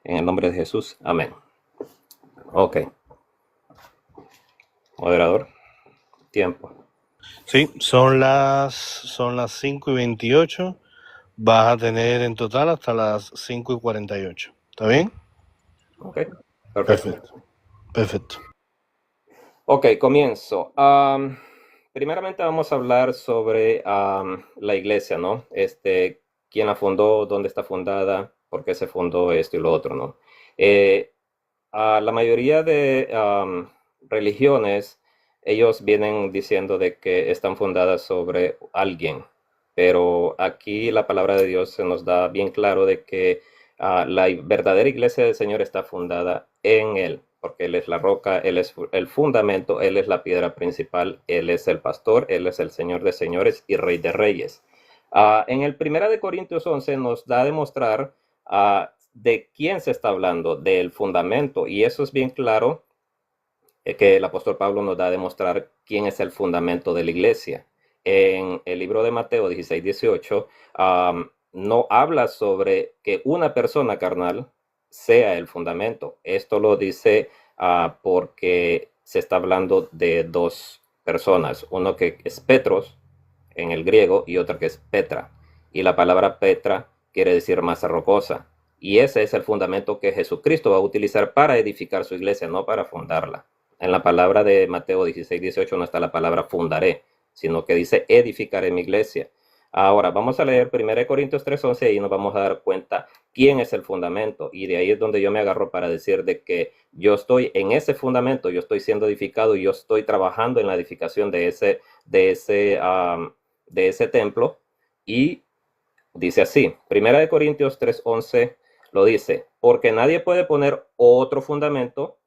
En el nombre de Jesús. Amén. Ok. Moderador. Tiempo. Sí, son las 5:28. Vas a tener en total hasta las 5:48. ¿Está bien? Ok. Perfecto. Perfecto. Ok, comienzo. Primeramente vamos a hablar sobre la iglesia, ¿no? Quién la fundó, dónde está fundada, por qué se fundó esto y lo otro, ¿no? La mayoría de religiones, ellos vienen diciendo de que están fundadas sobre alguien, pero aquí la palabra de Dios se nos da bien claro de que la verdadera iglesia del Señor está fundada en Él, porque Él es la roca, Él es el fundamento, Él es la piedra principal, Él es el pastor, Él es el Señor de señores y Rey de reyes. En el 1 Corintios 11 nos da a demostrar de quién se está hablando, del fundamento, y eso es bien claro que el apóstol Pablo nos da a demostrar quién es el fundamento de la iglesia. En el libro de Mateo 16-18 no habla sobre que una persona carnal sea el fundamento. Esto lo dice porque se está hablando de dos personas, uno que es Petros en el griego y otro que es Petra. Y la palabra Petra quiere decir masa rocosa. Y ese es el fundamento que Jesucristo va a utilizar para edificar su iglesia, no para fundarla. En la palabra de Mateo 16-18 no está la palabra fundaré, sino que dice edificaré mi iglesia. Ahora vamos a leer 1 Corintios 3:11 y nos vamos a dar cuenta quién es el fundamento. Y de ahí es donde yo me agarro para decir de que yo estoy en ese fundamento, yo estoy siendo edificado y yo estoy trabajando en la edificación de ese templo. Y dice así, 1 Corintios 3:11 lo dice, porque nadie puede poner otro fundamento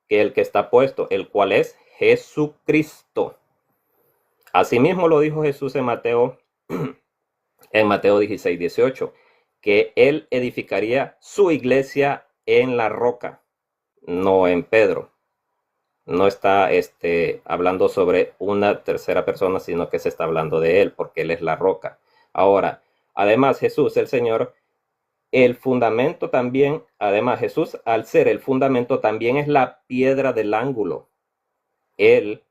que el que está puesto, el cual es Jesucristo. Asimismo lo dijo Jesús en Mateo 16-18, que él edificaría su iglesia en la roca, no en Pedro. No está hablando sobre una tercera persona, sino que se está hablando de él, porque él es la roca. Ahora, además Jesús, el Señor, el fundamento también, además Jesús, al ser el fundamento, también es la piedra del ángulo. Él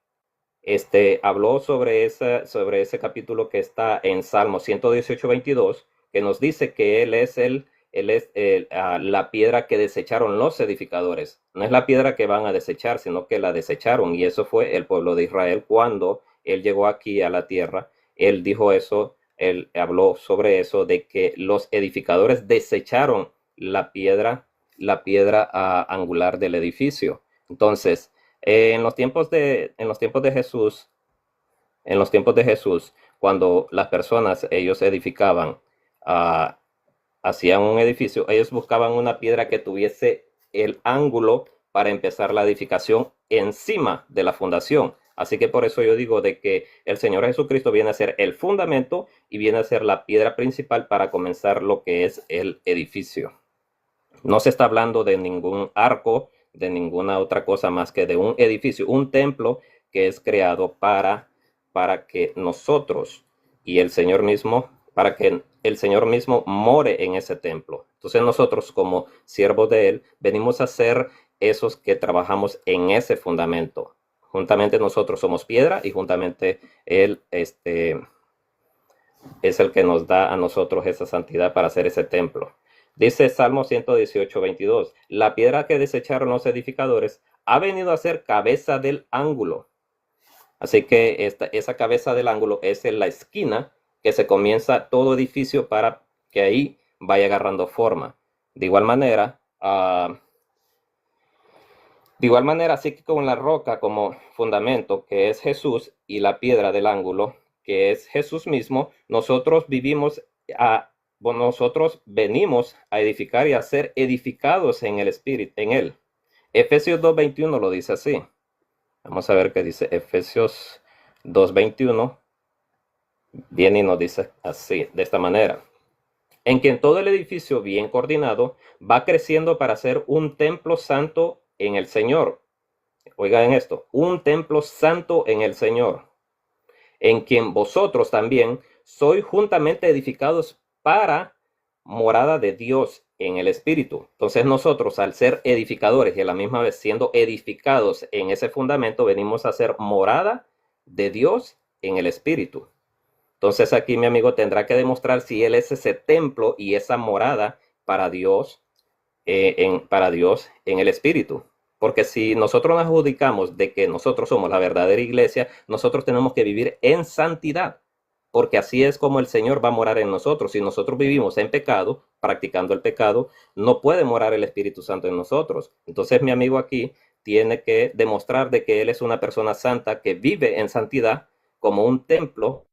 habló sobre ese capítulo que está en Salmo 118-22, que nos dice que él es la piedra que desecharon los edificadores. No es la piedra que van a desechar, sino que la desecharon. Y eso fue el pueblo de Israel cuando él llegó aquí a la tierra. Él dijo eso, él habló sobre eso, de que los edificadores desecharon la piedra angular del edificio. Entonces, en los tiempos de Jesús, cuando las personas, ellos edificaban, hacían un edificio, ellos buscaban una piedra que tuviese el ángulo para empezar la edificación encima de la fundación. Así que por eso yo digo de que el Señor Jesucristo viene a ser el fundamento y viene a ser la piedra principal para comenzar lo que es el edificio. No se está hablando de ningún arco, de ninguna otra cosa más que de un edificio, un templo que es creado para que nosotros y el Señor mismo, para que el Señor mismo more en ese templo. Entonces nosotros como siervos de Él venimos a ser esos que trabajamos en ese fundamento. Juntamente nosotros somos piedra y juntamente Él es el que nos da a nosotros esa santidad para hacer ese templo. Dice Salmo 118-22, la piedra que desecharon los edificadores ha venido a ser cabeza del ángulo. Así que esa cabeza del ángulo es en la esquina que se comienza todo edificio para que ahí vaya agarrando forma. De igual manera, así que con la roca como fundamento, que es Jesús, y la piedra del ángulo, que es Jesús mismo, nosotros venimos a edificar y a ser edificados en el Espíritu, en Él. Efesios 2:21 lo dice así. Vamos a ver qué dice Efesios 2:21. Viene y nos dice así, de esta manera. En quien todo el edificio bien coordinado va creciendo para ser un templo santo en el Señor. Oigan esto, un templo santo en el Señor, en quien vosotros también sois juntamente edificados para morada de Dios en el Espíritu. Entonces nosotros, al ser edificadores y a la misma vez siendo edificados en ese fundamento, venimos a ser morada de Dios en el Espíritu. Entonces aquí mi amigo tendrá que demostrar si él es ese templo y esa morada para Dios, para Dios en el Espíritu. Porque si nosotros nos adjudicamos de que nosotros somos la verdadera iglesia, nosotros tenemos que vivir en santidad, porque así es como el Señor va a morar en nosotros. Si nosotros vivimos en pecado, practicando el pecado, no puede morar el Espíritu Santo en nosotros. Entonces mi amigo aquí tiene que demostrar de que él es una persona santa que vive en santidad como un templo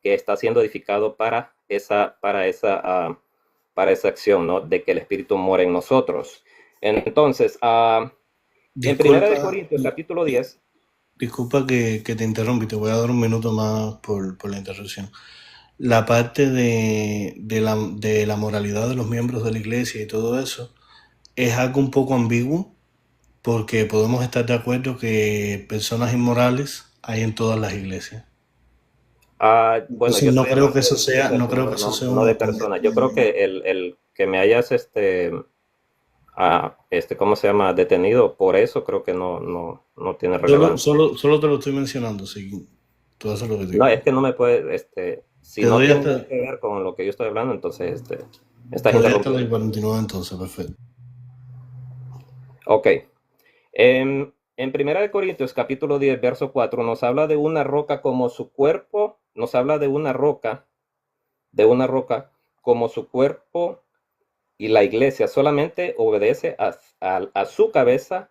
que está siendo edificado para esa acción, ¿no? De que el Espíritu mora en nosotros. Entonces, en Primera de Disculpa, Corintios, capítulo 10. disculpa que te interrumpa y te voy a dar un minuto más por la interrupción. La parte de la moralidad de los miembros de la iglesia y todo eso es algo un poco ambiguo porque podemos estar de acuerdo que personas inmorales hay en todas las iglesias. Bueno, Entonces yo no estoy creo que hablando eso de iglesia sea, del no creo que Señor, eso no, sea no un de personas. Yo creo inconveniente. que el que me hayas, ¿cómo se llama? Detenido por eso, creo que no tiene relevancia. Solo te lo estoy mencionando, sí. Tú haces lo que tú No, quieras. es que no me puede, si Te no doy tiene nada hasta, que ver con lo que yo estoy hablando, entonces, estás te doy hasta interrumpiendo. las 49 entonces, perfecto. Ok. En Primera de Corintios, capítulo 10 verso 4 nos habla de una roca como su cuerpo, nos habla de una roca como su cuerpo, y la iglesia solamente obedece a su cabeza,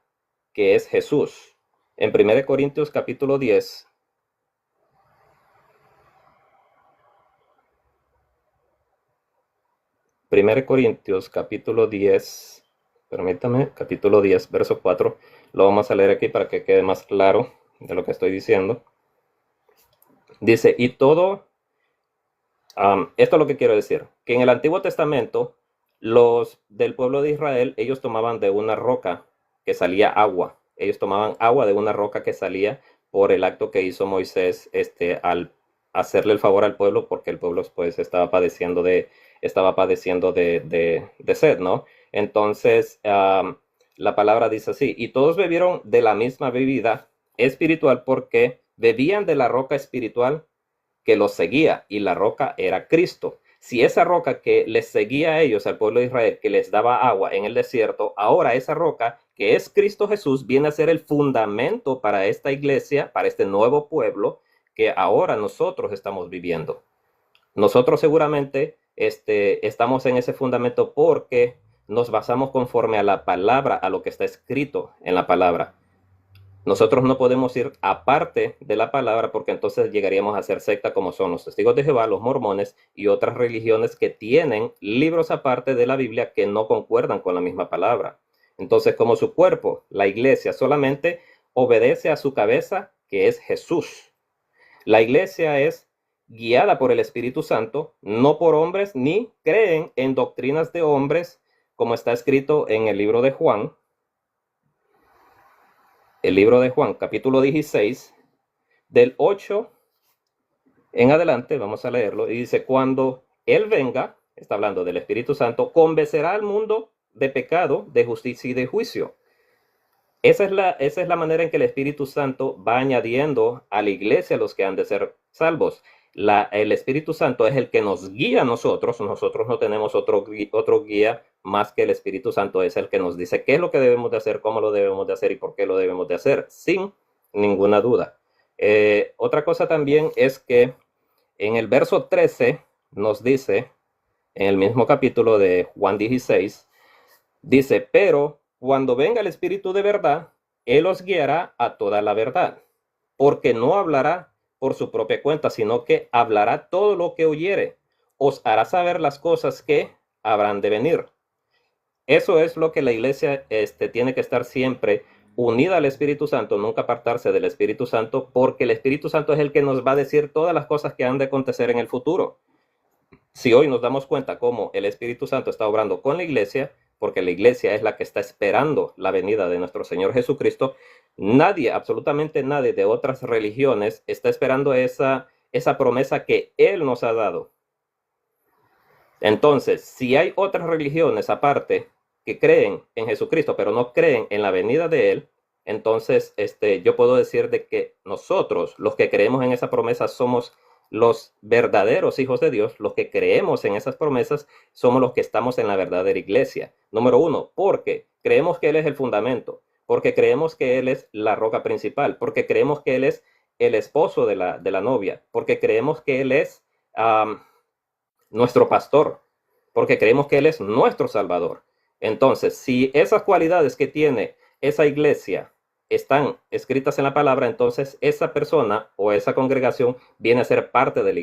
que es Jesús. En 1 Corintios capítulo 10, 1 Corintios capítulo 10, permítame, capítulo 10, verso 4, lo vamos a leer aquí para que quede más claro de lo que estoy diciendo. Dice, y todo, esto es lo que quiero decir, que en el Antiguo Testamento, los del pueblo de Israel, ellos tomaban de una roca que salía agua. Ellos tomaban agua de una roca que salía por el acto que hizo Moisés, al hacerle el favor al pueblo, porque el pueblo pues estaba padeciendo de sed, ¿no? Entonces, la palabra dice así, y todos bebieron de la misma bebida espiritual porque bebían de la roca espiritual que los seguía, y la roca era Cristo. Si esa roca que les seguía a ellos, al pueblo de Israel, que les daba agua en el desierto, ahora esa roca que es Cristo Jesús viene a ser el fundamento para esta iglesia, para este nuevo pueblo que ahora nosotros estamos viviendo. Nosotros seguramente estamos en ese fundamento porque nos basamos conforme a la palabra, a lo que está escrito en la palabra. Nosotros no podemos ir aparte de la palabra porque entonces llegaríamos a ser secta como son los testigos de Jehová, los mormones y otras religiones que tienen libros aparte de la Biblia que no concuerdan con la misma palabra. Entonces, como su cuerpo, la iglesia solamente obedece a su cabeza, que es Jesús. La iglesia es guiada por el Espíritu Santo, no por hombres, ni creen en doctrinas de hombres, como está escrito en el libro de Juan, capítulo 16, del 8 en adelante, vamos a leerlo, y dice, cuando Él venga, está hablando del Espíritu Santo, convencerá al mundo de pecado, de justicia y de juicio. Esa es la manera en que el Espíritu Santo va añadiendo a la iglesia los que han de ser salvos. El Espíritu Santo es el que nos guía a nosotros no tenemos otro guía más que el Espíritu Santo, es el que nos dice qué es lo que debemos de hacer, cómo lo debemos de hacer y por qué lo debemos de hacer, sin ninguna duda. Otra cosa también es que en el verso 13 nos dice, en el mismo capítulo de Juan 16, dice, pero cuando venga el Espíritu de verdad, Él os guiará a toda la verdad, porque no hablará por su propia cuenta, sino que hablará todo lo que oyere, os hará saber las cosas que habrán de venir. Eso es lo que la iglesia tiene que estar siempre unida al Espíritu Santo, nunca apartarse del Espíritu Santo, porque el Espíritu Santo es el que nos va a decir todas las cosas que han de acontecer en el futuro. Si hoy nos damos cuenta cómo el Espíritu Santo está obrando con la iglesia, porque la iglesia es la que está esperando la venida de nuestro Señor Jesucristo, nadie, absolutamente nadie de otras religiones está esperando esa promesa que Él nos ha dado. Entonces, si hay otras religiones aparte que creen en Jesucristo, pero no creen en la venida de Él, entonces yo puedo decir de que nosotros, los que creemos en esa promesa, somos los verdaderos hijos de Dios, los que creemos en esas promesas, somos los que estamos en la verdadera iglesia. Número uno, porque creemos que Él es el fundamento, porque creemos que Él es la roca principal, porque creemos que Él es el esposo de la novia, porque creemos que Él es nuestro pastor, porque creemos que Él es nuestro Salvador. Entonces, si esas cualidades que tiene esa iglesia están escritas en la palabra, entonces esa persona o esa congregación viene a ser parte de la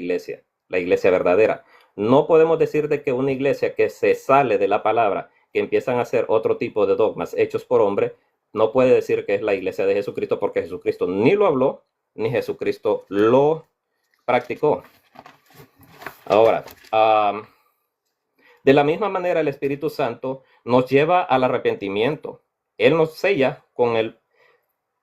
iglesia verdadera. No podemos decir de que una iglesia que se sale de la palabra, que empiezan a hacer otro tipo de dogmas hechos por hombre, no puede decir que es la iglesia de Jesucristo, porque Jesucristo ni lo habló, ni Jesucristo lo practicó. Ahora, de la misma manera el Espíritu Santo nos lleva al arrepentimiento. Él nos sella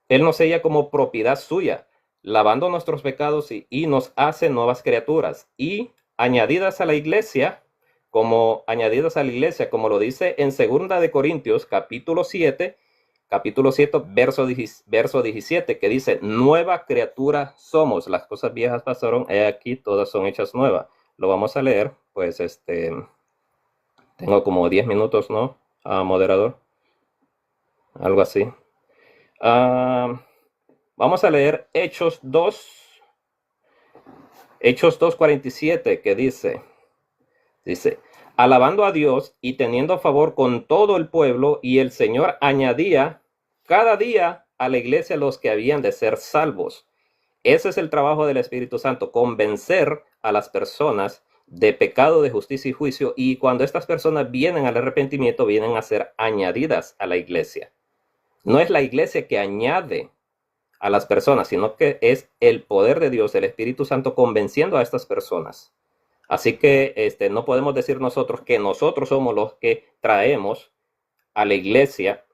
Él nos sella como propiedad suya, lavando nuestros pecados y nos hace nuevas criaturas y añadidas a la iglesia, como lo dice en 2 de Corintios, capítulo 7, verso 17, que dice: nueva criatura somos, las cosas viejas pasaron, he aquí todas son hechas nuevas. Lo vamos a leer, pues tengo como 10 minutos, ¿no? Moderador, algo así. Vamos a leer Hechos 2:47, que dice, alabando a Dios y teniendo favor con todo el pueblo, y el Señor añadía cada día a la iglesia los que habían de ser salvos. Ese es el trabajo del Espíritu Santo, convencer a las personas de pecado, de justicia y juicio, y cuando estas personas vienen al arrepentimiento, vienen a ser añadidas a la iglesia. No es la iglesia que añade a las personas, sino que es el poder de Dios, el Espíritu Santo, convenciendo a estas personas. Así que no podemos decir nosotros que nosotros somos los que traemos a la iglesia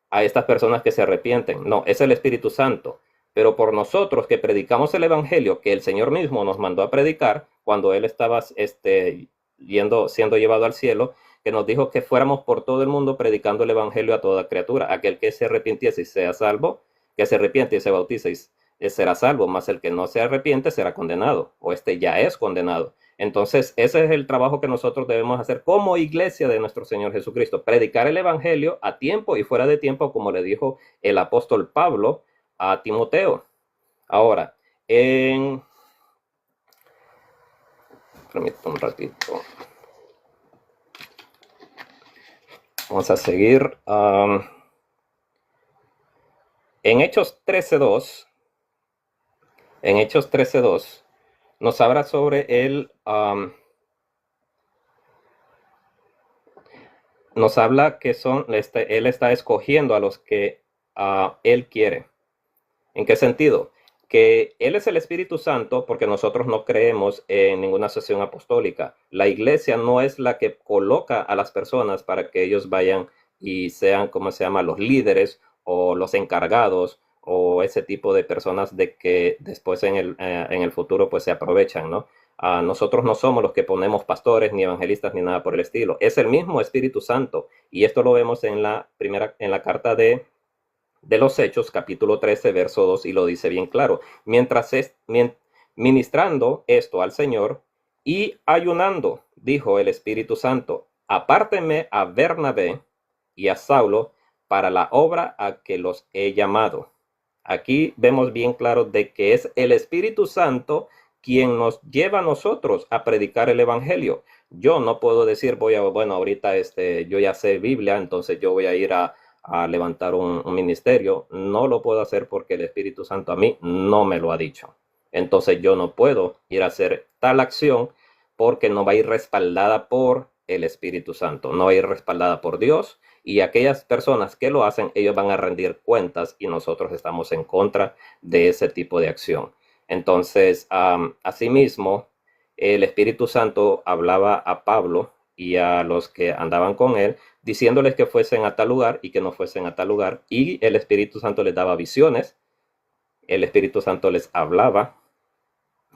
a estas personas que se arrepienten. No, es el Espíritu Santo. Pero por nosotros que predicamos el Evangelio, que el Señor mismo nos mandó a predicar cuando Él estaba siendo llevado al cielo, que nos dijo que fuéramos por todo el mundo predicando el Evangelio a toda criatura. Aquel que se arrepintiese y sea salvo, que se arrepiente y se bautice y será salvo, mas el que no se arrepiente será condenado, o ya es condenado. Entonces, ese es el trabajo que nosotros debemos hacer como iglesia de nuestro Señor Jesucristo, predicar el Evangelio a tiempo y fuera de tiempo, como le dijo el apóstol Pablo a Timoteo. Ahora, permítame un ratito. Vamos a seguir. En Hechos 13:2, nos habla sobre nos habla que Él está escogiendo a los que Él quiere. ¿En qué sentido? Que Él es el Espíritu Santo, porque nosotros no creemos en ninguna asociación apostólica. La iglesia no es la que coloca a las personas para que ellos vayan y sean, los líderes o los encargados o ese tipo de personas de que después en el futuro pues se aprovechan, ¿no? Nosotros no somos los que ponemos pastores, ni evangelistas, ni nada por el estilo. Es el mismo Espíritu Santo. Y esto lo vemos en la carta de los Hechos, capítulo 13, verso 2, y lo dice bien claro. Mientras ministrando esto al Señor y ayunando, dijo el Espíritu Santo: apártenme a Bernabé y a Saulo para la obra a que los he llamado. Aquí vemos bien claro de que es el Espíritu Santo quien nos lleva a nosotros a predicar el Evangelio. Yo no puedo decir, ahorita yo ya sé Biblia, entonces yo voy a ir a levantar un ministerio. No lo puedo hacer porque el Espíritu Santo a mí no me lo ha dicho. Entonces yo no puedo ir a hacer tal acción porque no va a ir respaldada por el Espíritu Santo, no va a ir respaldada por Dios, y aquellas personas que lo hacen, ellos van a rendir cuentas y nosotros estamos en contra de ese tipo de acción. Entonces, asimismo, el Espíritu Santo hablaba a Pablo y a los que andaban con él, diciéndoles que fuesen a tal lugar y que no fuesen a tal lugar, y el Espíritu Santo les daba visiones, el Espíritu Santo les hablaba,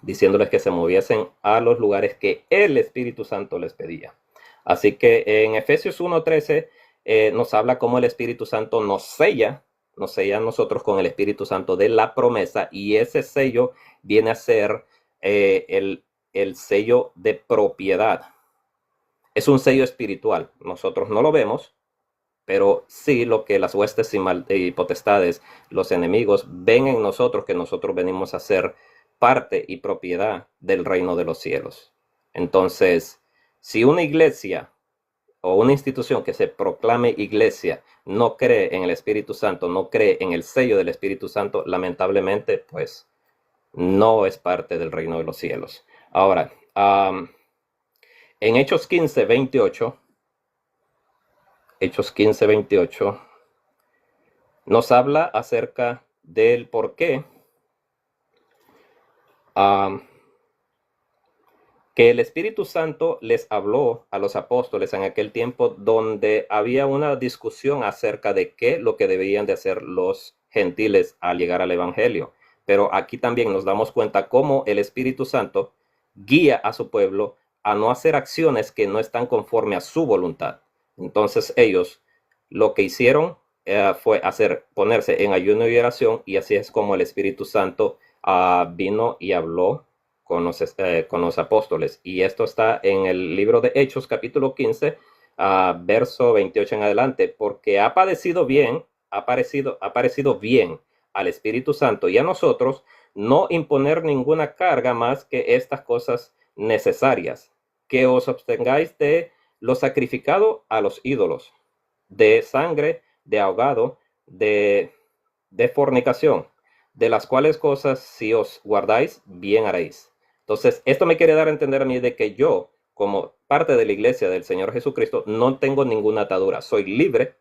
diciéndoles que se moviesen a los lugares que el Espíritu Santo les pedía. Así que en Efesios 1:13 nos habla cómo el Espíritu Santo nos sella a nosotros con el Espíritu Santo de la promesa, y ese sello viene a ser el sello de propiedad. Es un sello espiritual. Nosotros no lo vemos, pero sí lo que las huestes y potestades, los enemigos, ven en nosotros, que nosotros venimos a ser parte y propiedad del reino de los cielos. Entonces, si una iglesia o una institución que se proclame iglesia no cree en el Espíritu Santo, no cree en el sello del Espíritu Santo, lamentablemente, pues no es parte del reino de los cielos. Ahora, en Hechos 15:28, nos habla acerca del por qué que el Espíritu Santo les habló a los apóstoles en aquel tiempo, donde había una discusión acerca de qué lo que debían de hacer los gentiles al llegar al Evangelio. Pero aquí también nos damos cuenta cómo el Espíritu Santo guía a su pueblo a no hacer acciones que no están conforme a su voluntad. Entonces ellos lo que hicieron fue ponerse en ayuno y oración, y así es como el Espíritu Santo vino y habló con los apóstoles. Y esto está en el libro de Hechos, capítulo 15, verso 28 en adelante. Porque ha parecido bien al Espíritu Santo y a nosotros no imponer ninguna carga más que estas cosas necesarias, que os abstengáis de lo sacrificado a los ídolos, de sangre, de ahogado, de fornicación, de las cuales cosas si os guardáis, bien haréis. Entonces, esto me quiere dar a entender a mí de que yo, como parte de la iglesia del Señor Jesucristo, no tengo ninguna atadura. Soy libre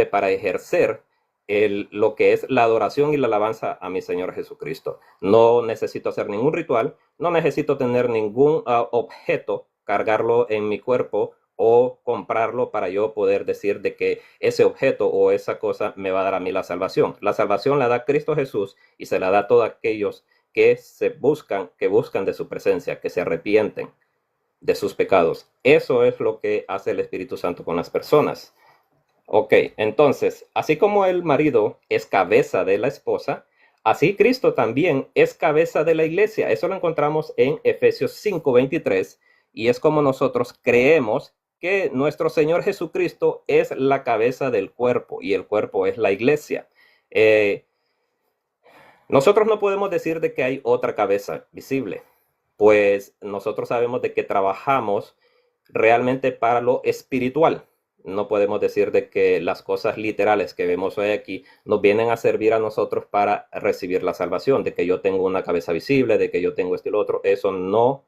para ejercer lo que es la adoración y la alabanza a mi Señor Jesucristo. No necesito hacer ningún ritual, no necesito tener ningún objeto, cargarlo en mi cuerpo o comprarlo para yo poder decir de que ese objeto o esa cosa me va a dar a mí la salvación. La salvación la da Cristo Jesús y se la da a todos aquellos que buscan de su presencia, que se arrepienten de sus pecados. Eso es lo que hace el Espíritu Santo con las personas. Ok, entonces, así como el marido es cabeza de la esposa, así Cristo también es cabeza de la iglesia. Eso lo encontramos en Efesios 5:23, y es como nosotros creemos que nuestro Señor Jesucristo es la cabeza del cuerpo, y el cuerpo es la iglesia. Nosotros no podemos decir de que hay otra cabeza visible, pues nosotros sabemos de que trabajamos realmente para lo espiritual. No podemos decir de que las cosas literales que vemos hoy aquí nos vienen a servir a nosotros para recibir la salvación, de que yo tengo una cabeza visible, de que yo tengo esto y lo otro. Eso no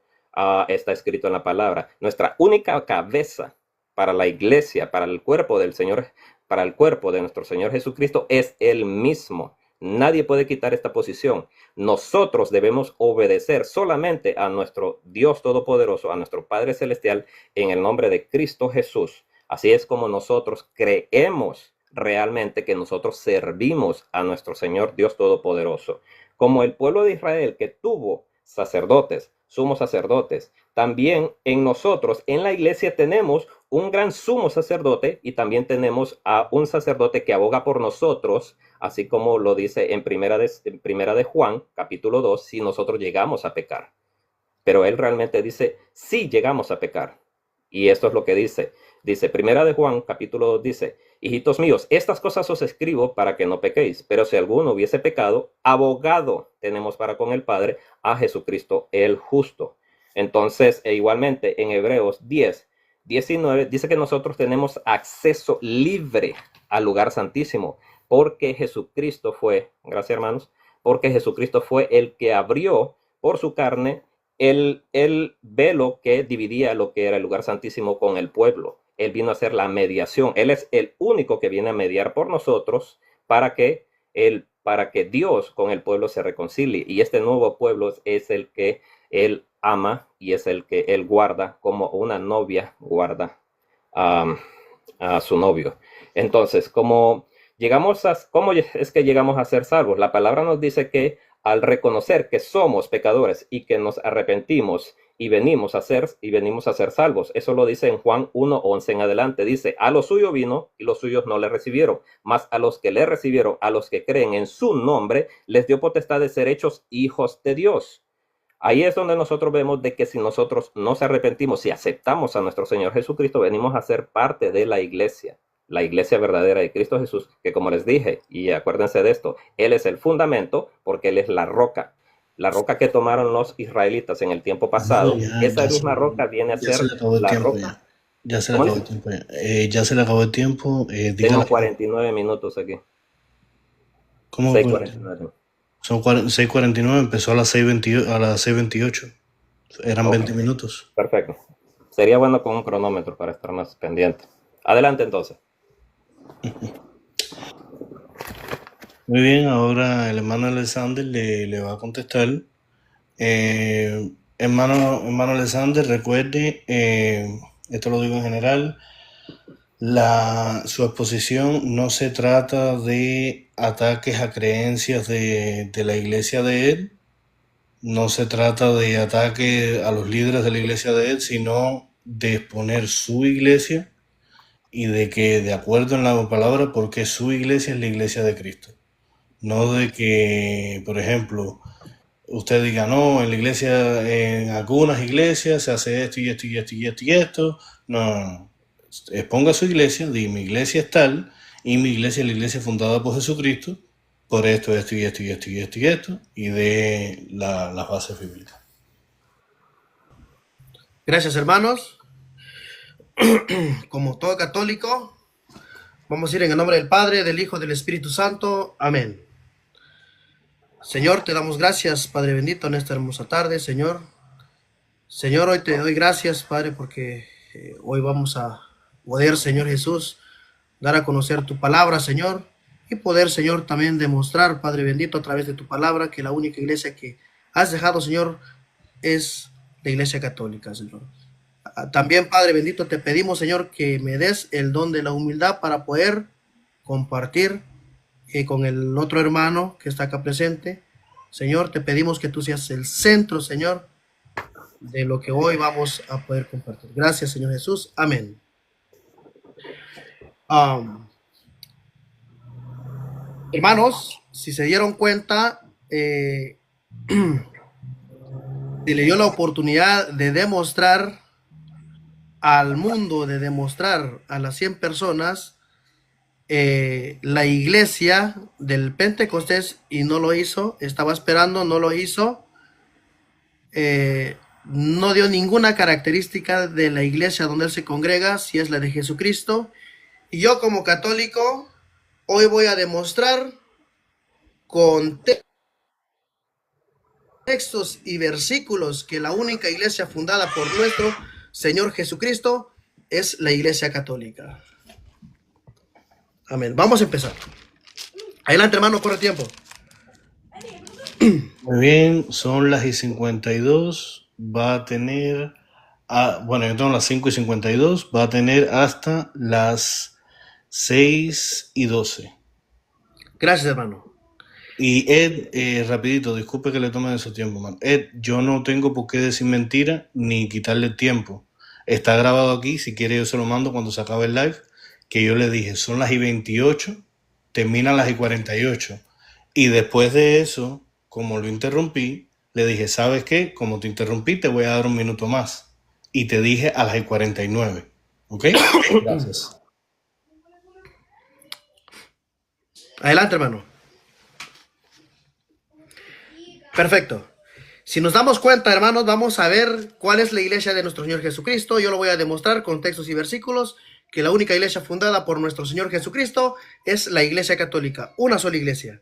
está escrito en la palabra. Nuestra única cabeza para la iglesia, para el cuerpo del Señor, para el cuerpo de nuestro Señor Jesucristo, es Él mismo. Nadie puede quitar esta posición. Nosotros debemos obedecer solamente a nuestro Dios Todopoderoso, a nuestro Padre Celestial, en el nombre de Cristo Jesús. Así es como nosotros creemos realmente que nosotros servimos a nuestro Señor Dios Todopoderoso. Como el pueblo de Israel, que tuvo sacerdotes, sumos sacerdotes, también en nosotros, en la iglesia, tenemos un gran sumo sacerdote, y también tenemos a un sacerdote que aboga por nosotros, así como lo dice en primera de Juan, capítulo 2, si nosotros llegamos a pecar. Pero él realmente dice, si llegamos a pecar. Y esto es lo que dice. Dice, primera de Juan, capítulo 2, dice, hijitos míos, estas cosas os escribo para que no pequéis, pero si alguno hubiese pecado, abogado tenemos para con el Padre, a Jesucristo el justo. Entonces, igualmente en Hebreos 10:19 dice que nosotros tenemos acceso libre al lugar santísimo, porque Jesucristo fue, gracias hermanos, porque Jesucristo fue el que abrió por su carne el velo que dividía lo que era el lugar santísimo con el pueblo. Él vino a hacer la mediación. Él es el único que viene a mediar por nosotros para que Dios con el pueblo se reconcilie. Y este nuevo pueblo es el que Él ama y es el que Él guarda, como una novia guarda a su novio. Entonces, ¿cómo es que llegamos a ser salvos? La palabra nos dice que al reconocer que somos pecadores y que nos arrepentimos y venimos a ser salvos. Eso lo dice en Juan 1:11 en adelante. Dice, a los suyos vino y los suyos no le recibieron, mas a los que le recibieron, a los que creen en su nombre, les dio potestad de ser hechos hijos de Dios. Ahí es donde nosotros vemos de que si nosotros nos arrepentimos, si aceptamos a nuestro Señor Jesucristo, venimos a ser parte de la iglesia verdadera de Cristo Jesús, que como les dije, y acuérdense de esto, Él es el fundamento porque Él es la roca que tomaron los israelitas en el tiempo pasado. Esa misma roca viene a ser la roca. Ya se le acabó el tiempo. Ya se le acabó el tiempo. Tengo 49 minutos aquí. ¿Cómo? 6:49. Son 6:49, empezó a las 6:28. Eran 20 minutos. Perfecto. Sería bueno con un cronómetro para estar más pendiente. Adelante entonces. Muy bien, ahora el hermano Alexander le va a contestar. Hermano Alexander, recuerde, esto lo digo en general, su exposición no se trata de ataques a creencias de la iglesia de él, no se trata de ataque a los líderes de la iglesia de él, sino de exponer su iglesia y de que, de acuerdo en la palabra, porque su iglesia es la iglesia de Cristo. No de que, por ejemplo, usted diga, no, en la iglesia, en algunas iglesias se hace esto y esto y esto y esto y esto. No. Exponga su iglesia, diga, mi iglesia es tal, y mi iglesia es la iglesia fundada por Jesucristo, por esto, esto y esto y esto y esto y esto, y de las bases bíblicas. Gracias, hermanos. Como todo católico, vamos a ir en el nombre del Padre, del Hijo, del Espíritu Santo. Amén. Señor, te damos gracias, Padre bendito, en esta hermosa tarde, Señor. Señor, hoy te doy gracias, Padre, porque hoy vamos a poder, Señor Jesús, dar a conocer tu palabra, Señor, y poder, Señor, también demostrar, Padre bendito, a través de tu palabra, que la única iglesia que has dejado, Señor, es la iglesia católica, Señor. También, Padre bendito, te pedimos, Señor, que me des el don de la humildad para poder compartir con el otro hermano que está acá presente. Señor, te pedimos que tú seas el centro, Señor, de lo que hoy vamos a poder compartir. Gracias, Señor Jesús. Amén. Hermanos, si se dieron cuenta, se le dio la oportunidad de demostrar al mundo, de demostrar a las 100 personas la iglesia del Pentecostés, y no lo hizo. Estaba esperando, no lo hizo. No dio ninguna característica de la iglesia donde él se congrega, si es la de Jesucristo. Y yo, como católico, hoy voy a demostrar con textos y versículos que la única iglesia fundada por nuestro Señor Jesucristo es la iglesia católica. Amén. Vamos a empezar. Adelante, hermano, corre tiempo. Muy bien, son las 52. Va a tener, bueno, yo tengo las 5:52. Va a tener hasta las 6:12. Gracias, hermano. Y Ed, rapidito, disculpe que le tome de su tiempo, man. Ed, yo no tengo por qué decir mentira ni quitarle tiempo. Está grabado aquí, si quiere yo se lo mando cuando se acabe el live, que yo le dije, son las 28, terminan las 48. Y después de eso, como lo interrumpí, le dije, ¿sabes qué? Como te interrumpí, te voy a dar un minuto más. Y te dije a las 49. ¿Ok? Gracias. Adelante, hermano. Perfecto. Si nos damos cuenta, hermanos, vamos a ver cuál es la iglesia de nuestro Señor Jesucristo. Yo lo voy a demostrar con textos y versículos, que la única iglesia fundada por nuestro Señor Jesucristo es la iglesia católica, una sola iglesia.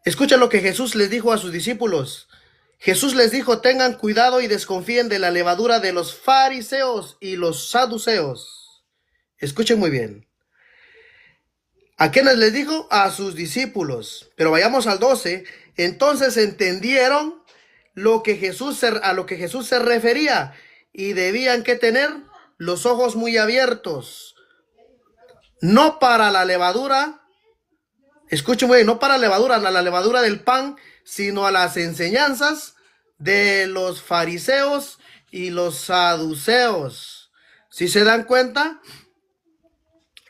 Escuchen lo que Jesús les dijo a sus discípulos. Jesús les dijo, tengan cuidado y desconfíen de la levadura de los fariseos y los saduceos. Escuchen muy bien. ¿A quiénes les dijo? A sus discípulos. Pero vayamos al 12. Entonces entendieron a lo que Jesús se refería, y debían que tener los ojos muy abiertos, no para la levadura, escuchen bien, no para la levadura del pan, sino a las enseñanzas de los fariseos y los saduceos. ¿Sí se dan cuenta?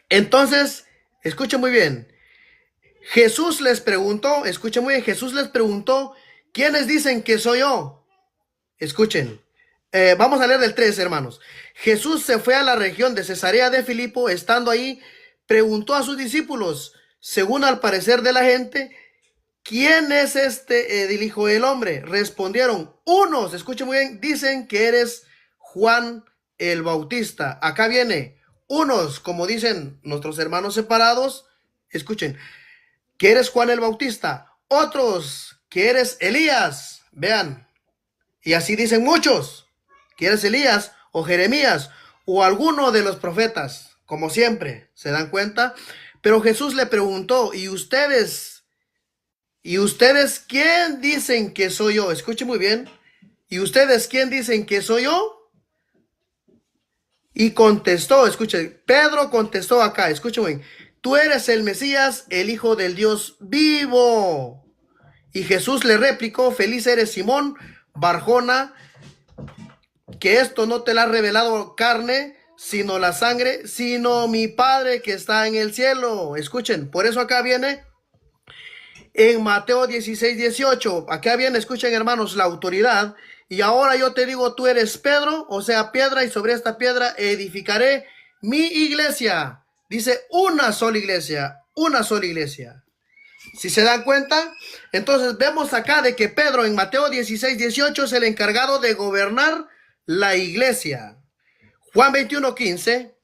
Entonces, escuchen muy bien. Jesús les preguntó, escuchen muy bien, Jesús les preguntó, ¿quiénes dicen que soy yo? Escuchen. Vamos a leer del 3, hermanos. Jesús se fue a la región de Cesarea de Filipo. Estando ahí, preguntó a sus discípulos, según al parecer de la gente, ¿quién es el Hijo del Hombre? Respondieron, unos, escuchen muy bien, dicen que eres Juan el Bautista. Acá viene, unos, como dicen nuestros hermanos separados, escuchen, que eres Juan el Bautista. Otros, que eres Elías. Vean, y así dicen muchos, que eres Elías o Jeremías o alguno de los profetas, como siempre, ¿se dan cuenta? Pero Jesús le preguntó, ¿y ustedes quién dicen que soy yo? Escuchen muy bien. ¿Y ustedes quién dicen que soy yo? Y contestó, escuchen, Pedro contestó acá, escuchen bien, tú eres el Mesías, el Hijo del Dios vivo. Y Jesús le replicó, feliz eres Simón Barjona, que esto no te lo ha revelado carne, sino la sangre, sino mi Padre que está en el cielo. Escuchen, por eso acá viene en Mateo 16:18, acá viene, escuchen hermanos, la autoridad. Y ahora yo te digo, tú eres Pedro, o sea, piedra, y sobre esta piedra edificaré mi iglesia. Dice una sola iglesia, una sola iglesia. Si se dan cuenta, entonces vemos acá de que Pedro en Mateo 16:18 es el encargado de gobernar la iglesia. Juan 21:15.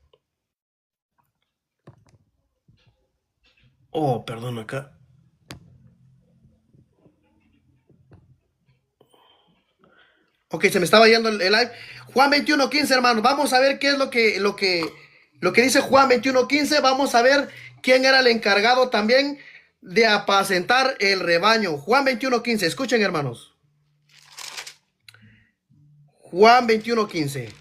Oh, perdón acá. Ok, se me estaba yendo el live. Juan 21:15, hermanos. Vamos a ver qué es lo que dice Juan 21:15. Vamos a ver quién era el encargado también de apacentar el rebaño. Juan 21:15. Escuchen, hermanos. Juan 21:15.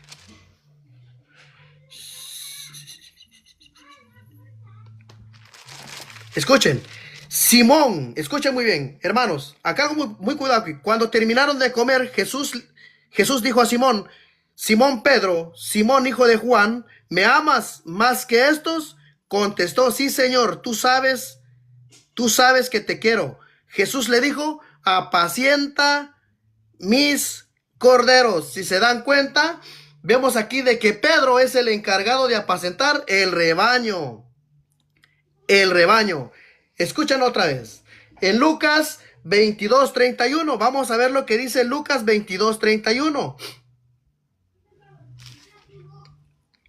Escuchen. Simón, escuchen muy bien, hermanos. Acá muy cuidado aquí. Cuando terminaron de comer, Jesús dijo a Simón, Simón Pedro, Simón hijo de Juan, ¿me amas más que estos? Contestó, sí, Señor, tú sabes que te quiero. Jesús le dijo, apacienta mis corderos. Si se dan cuenta, vemos aquí de que Pedro es el encargado de apacentar el rebaño. El rebaño. Escuchen otra vez. En Lucas 22:31, vamos a ver lo que dice Lucas 22:31.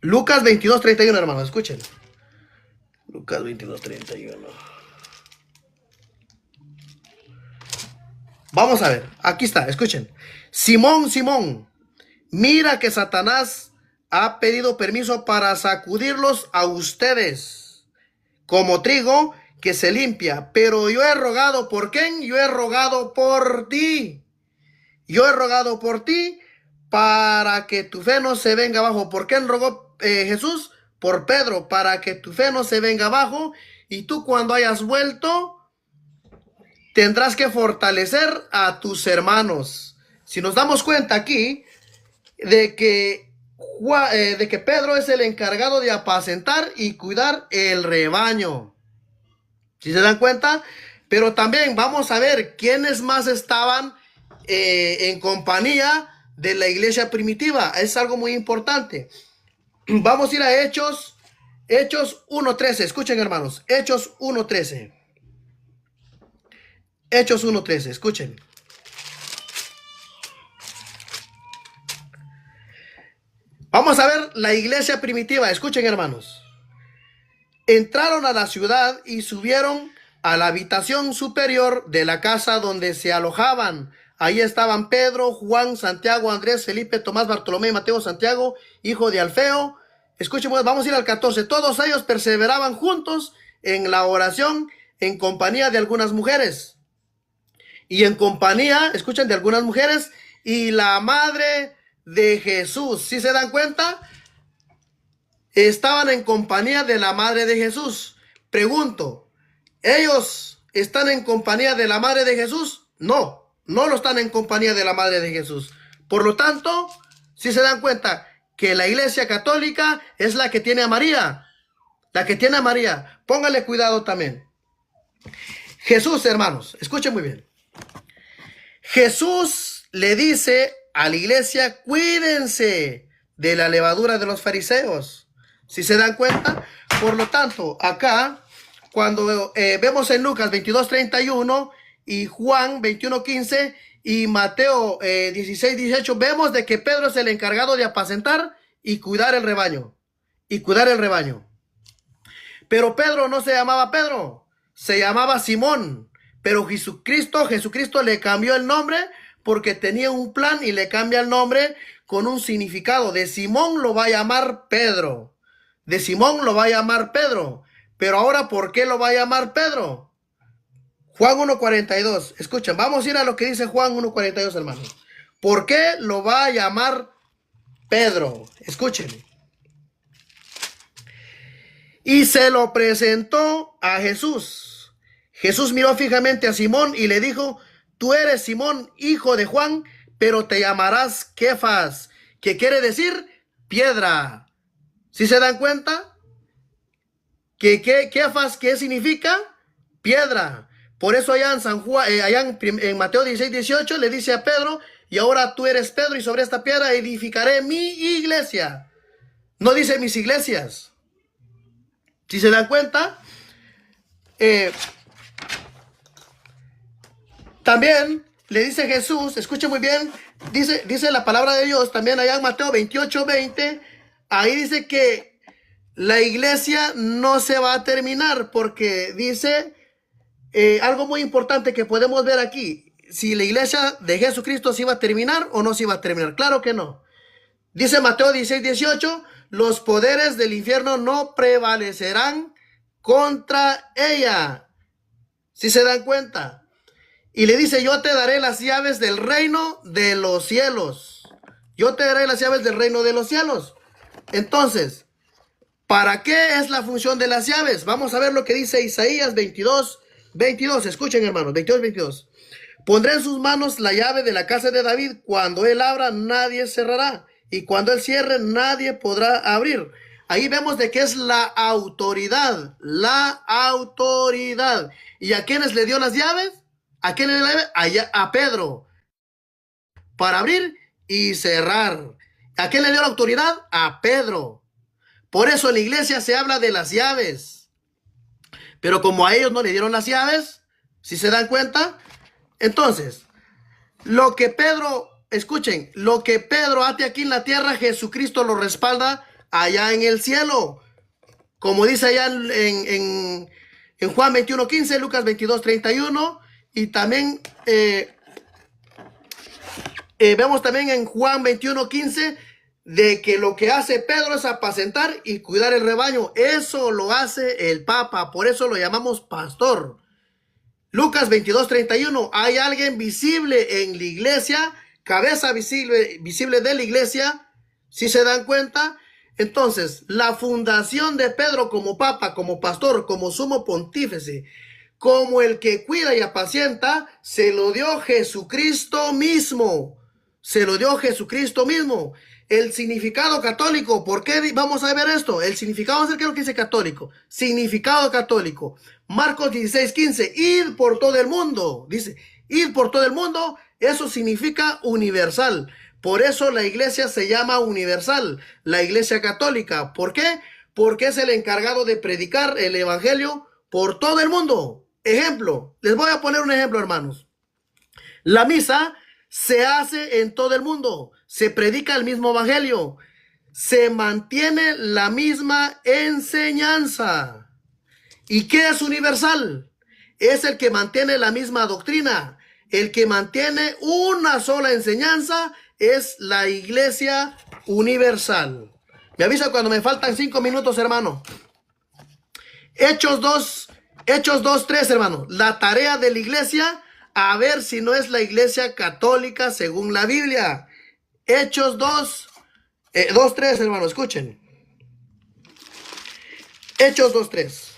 Lucas 22:31, hermanos, escuchen. Lucas 22:31. Vamos a ver, aquí está, escuchen. Simón, Simón, mira que Satanás ha pedido permiso para sacudirlos a ustedes como trigo que se limpia, pero yo he rogado por quién, yo he rogado por ti. Yo he rogado por ti para que tu fe no se venga abajo. ¿Por quién rogó Jesús? Por Pedro, para que tu fe no se venga abajo. Y tú cuando hayas vuelto, tendrás que fortalecer a tus hermanos. Si nos damos cuenta aquí de que Pedro es el encargado de apacentar y cuidar el rebaño. ¿Sí se dan cuenta? Pero también vamos a ver quiénes más estaban en compañía de la iglesia primitiva. Es algo muy importante. Vamos a ir a Hechos 1:13. Escuchen, hermanos. Hechos 1:13. Hechos 1:13. Escuchen. Vamos a ver la iglesia primitiva. Escuchen, hermanos. Entraron a la ciudad y subieron a la habitación superior de la casa donde se alojaban. Ahí estaban Pedro, Juan, Santiago, Andrés, Felipe, Tomás, Bartolomé, Mateo, Santiago, hijo de Alfeo. Escuchen, vamos a ir al 14. Todos ellos perseveraban juntos en la oración en compañía de algunas mujeres. Y en compañía, escuchen, de algunas mujeres y la madre de Jesús. ¿Sí se dan cuenta? Estaban en compañía de la madre de Jesús. Pregunto, ¿ellos están en compañía de la madre de Jesús? No, no lo están en compañía de la madre de Jesús. Por lo tanto, si se dan cuenta que la iglesia católica es la que tiene a María, la que tiene a María. Póngale cuidado también. Jesús, hermanos, escuchen muy bien. Jesús le dice a la iglesia, cuídense de la levadura de los fariseos. Si se dan cuenta, por lo tanto, acá, cuando vemos en Lucas 22:31 y Juan 21:15 y Mateo 16:18, vemos de que Pedro es el encargado de apacentar y cuidar el rebaño. Y cuidar el rebaño. Pero Pedro no se llamaba Pedro, se llamaba Simón. Pero Jesucristo le cambió el nombre porque tenía un plan y le cambia el nombre con un significado. De Simón lo va a llamar Pedro. De Simón lo va a llamar Pedro. Pero ahora, ¿por qué lo va a llamar Pedro? Juan 1:42. Escuchen, vamos a ir a lo que dice Juan 1:42, hermanos. ¿Por qué lo va a llamar Pedro? Escuchen. Y se lo presentó a Jesús. Jesús miró fijamente a Simón y le dijo, tú eres Simón, hijo de Juan, pero te llamarás Kefas, que quiere decir piedra. ¿Sí se dan cuenta? Kefas, ¿qué significa? Piedra. Por eso allá en San Juan, en Mateo 16:18 le dice a Pedro, y ahora tú eres Pedro y sobre esta piedra edificaré mi iglesia. No dice mis iglesias. ¿Sí se dan cuenta? También le dice Jesús, escuche muy bien, dice la palabra de Dios, también allá en Mateo 28:20, ahí dice que la iglesia no se va a terminar, porque dice algo muy importante que podemos ver aquí, si la iglesia de Jesucristo se iba a terminar o no se iba a terminar. Claro que no. Dice Mateo 16:18, los poderes del infierno no prevalecerán contra ella. ¿Sí se dan cuenta? Y le dice, yo te daré las llaves del reino de los cielos. Yo te daré las llaves del reino de los cielos. Entonces, ¿para qué es la función de las llaves? Vamos a ver lo que dice Isaías 22:22. Escuchen, hermanos, 22:22. Pondré en sus manos la llave de la casa de David. Cuando él abra, nadie cerrará. Y cuando él cierre, nadie podrá abrir. Ahí vemos de que es la autoridad. La autoridad. ¿Y a quiénes le dio las llaves? ¿A quién le dio la llave? A Pedro. Para abrir y cerrar. ¿A quién le dio la autoridad? A Pedro. Por eso en la iglesia se habla de las llaves. Pero como a ellos no le dieron las llaves, ¿sí se dan cuenta? Entonces, lo que Pedro, escuchen, lo que Pedro hace aquí en la tierra, Jesucristo lo respalda allá en el cielo. Como dice allá en Juan 21:15, Lucas 22:31, y también vemos también en Juan 21:15 de que lo que hace Pedro es apacentar y cuidar el rebaño. Eso lo hace el Papa, por eso lo llamamos pastor. Lucas 22:31, hay alguien visible en la iglesia, cabeza visible de la iglesia, ¿sí se dan cuenta? Entonces, la fundación de Pedro como Papa, como pastor, como sumo pontífice, como el que cuida y apacienta, se lo dio Jesucristo mismo. Se lo dio Jesucristo mismo. El significado católico, ¿por qué vamos a ver esto? El significado, vamos a ver qué es lo que dice católico. Significado católico. Marcos 16:15, id por todo el mundo. Dice, id por todo el mundo, eso significa universal. Por eso la iglesia se llama universal, la iglesia católica. ¿Por qué? Porque es el encargado de predicar el evangelio por todo el mundo. Ejemplo, les voy a poner un ejemplo, hermanos. La misa se hace en todo el mundo, se predica el mismo evangelio, se mantiene la misma enseñanza. ¿Y qué es universal? Es el que mantiene la misma doctrina, el que mantiene una sola enseñanza, es la iglesia universal. Me avisa cuando me faltan 5 minutos, hermano. Hechos 2:3, hermano. La tarea de la iglesia, a ver si no es la iglesia católica según la Biblia. Hechos 2:3, hermano, escuchen. Hechos 2:3.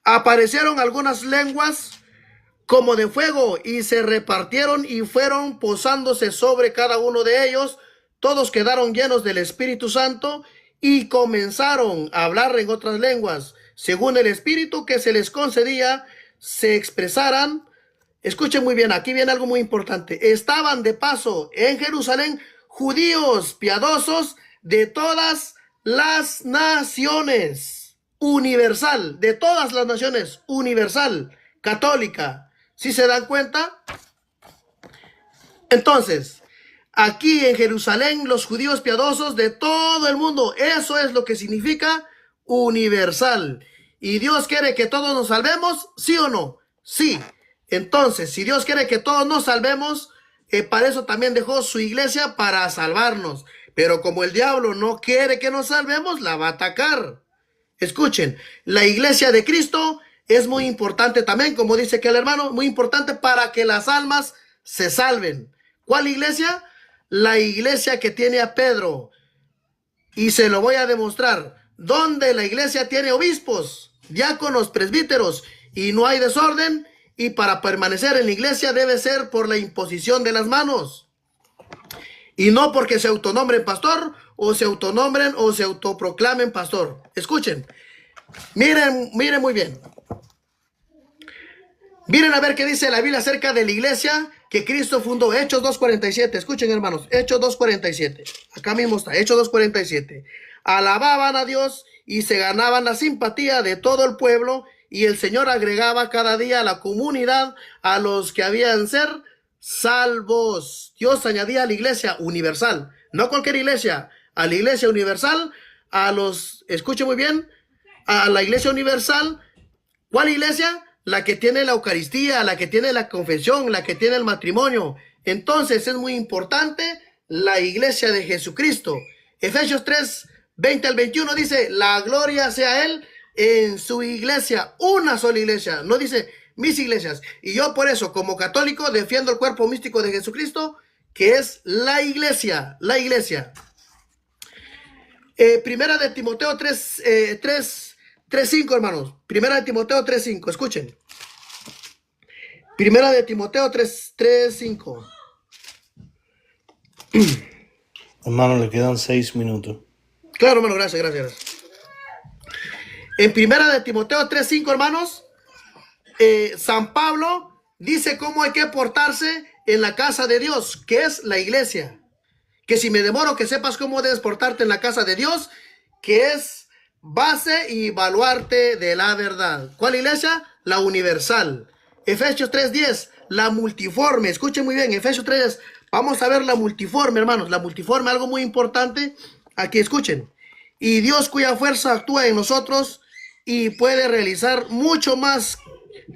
Aparecieron algunas lenguas como de fuego, y se repartieron y fueron posándose sobre cada uno de ellos. Todos quedaron llenos del Espíritu Santo y comenzaron a hablar en otras lenguas, según el Espíritu que se les concedía, se expresaran. Escuchen muy bien, aquí viene algo muy importante. Estaban de paso en Jerusalén judíos piadosos de todas las naciones, universal, de todas las naciones, universal, católica. ¿Sí se dan cuenta? Entonces, aquí en Jerusalén, los judíos piadosos de todo el mundo, eso es lo que significa universal. ¿Y Dios quiere que todos nos salvemos? ¿Sí o no? Sí. Entonces, si Dios quiere que todos nos salvemos, para eso también dejó su iglesia, para salvarnos. Pero como el diablo no quiere que nos salvemos, la va a atacar. Escuchen, la iglesia de Cristo es muy importante también, como dice aquel hermano, muy importante para que las almas se salven. ¿Cuál iglesia? La iglesia que tiene a Pedro. Y se lo voy a demostrar. Donde la iglesia tiene obispos, diáconos, presbíteros, y no hay desorden, y para permanecer en la iglesia debe ser por la imposición de las manos. Y no porque se autonombren pastor, o se autonombren, o se autoproclamen pastor. Escuchen. Miren muy bien. Miren a ver qué dice la Biblia acerca de la iglesia que Cristo fundó. Hechos 2:47. Escuchen, hermanos. Hechos 2:47. Acá mismo está. Hechos 2:47. Alababan a Dios y se ganaban la simpatía de todo el pueblo, y el Señor agregaba cada día a la comunidad a los que habían ser salvos. Dios añadía a la iglesia universal, no cualquier iglesia, a la iglesia universal, a los, escuche muy bien, a la iglesia universal. ¿Cuál iglesia? La que tiene la Eucaristía, la que tiene la confesión, la que tiene el matrimonio. Entonces es muy importante la iglesia de Jesucristo. Efesios 3:20-21 dice, la gloria sea a Él en su iglesia, una sola iglesia, no dice mis iglesias. Y yo por eso, como católico, defiendo el cuerpo místico de Jesucristo, que es la iglesia, la iglesia. Primera de Timoteo 3:5, hermanos. Primera de Timoteo 3:5, escuchen. Primera de Timoteo 3:5. Hermano, le quedan 6 minutos. Claro, hermano, gracias. En primera de Timoteo 3:5, hermanos, San Pablo dice cómo hay que portarse en la casa de Dios, que es la iglesia. Que si me demoro, que sepas cómo debes portarte en la casa de Dios, que es base y baluarte de la verdad. ¿Cuál iglesia? La universal. Efesios 3:10, la multiforme. Escuchen muy bien, Efesios 3:10. Vamos a ver la multiforme, hermanos. La multiforme, algo muy importante. Aquí escuchen. Y Dios, cuya fuerza actúa en nosotros y puede realizar mucho más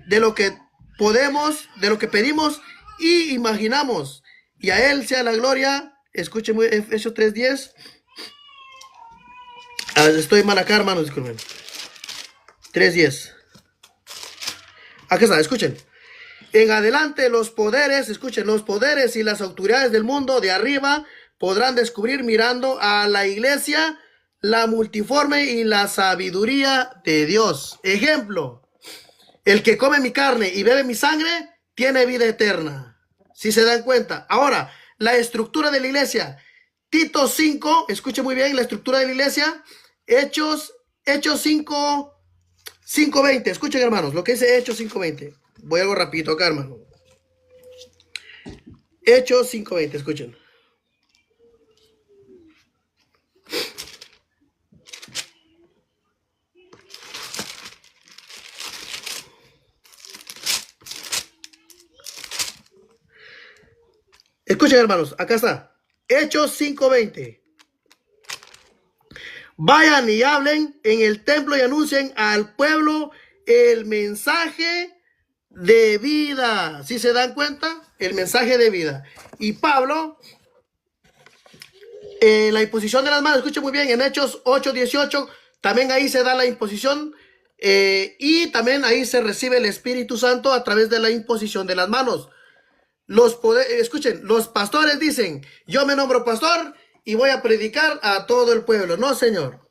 de lo que podemos, de lo que pedimos y imaginamos. Y a Él sea la gloria. Escuchen muy, Efesios 3:10. Estoy mal acá, hermanos, disculpen. 3:10. Aquí está, escuchen. En adelante los poderes, escuchen, los poderes y las autoridades del mundo de arriba podrán descubrir mirando a la iglesia la multiforme y la sabiduría de Dios. Ejemplo, el que come mi carne y bebe mi sangre tiene vida eterna. Si se dan cuenta. Ahora, la estructura de la iglesia. Tito 5, escuchen muy bien la estructura de la iglesia. Hechos 5:20. Escuchen, hermanos, lo que dice Hechos 5:20. Voy algo rapidito acá, hermano. Hechos 5:20, escuchen. Escuchen, hermanos, acá está. Hechos 5:20. Vayan y hablen en el templo y anuncien al pueblo el mensaje de vida. ¿Sí se dan cuenta? El mensaje de vida. Y Pablo, la imposición de las manos, escuchen muy bien, en Hechos 8:18, también ahí se da la imposición y también ahí se recibe el Espíritu Santo a través de la imposición de las manos. Escuchen, los pastores dicen, yo me nombro pastor y voy a predicar a todo el pueblo. No, señor.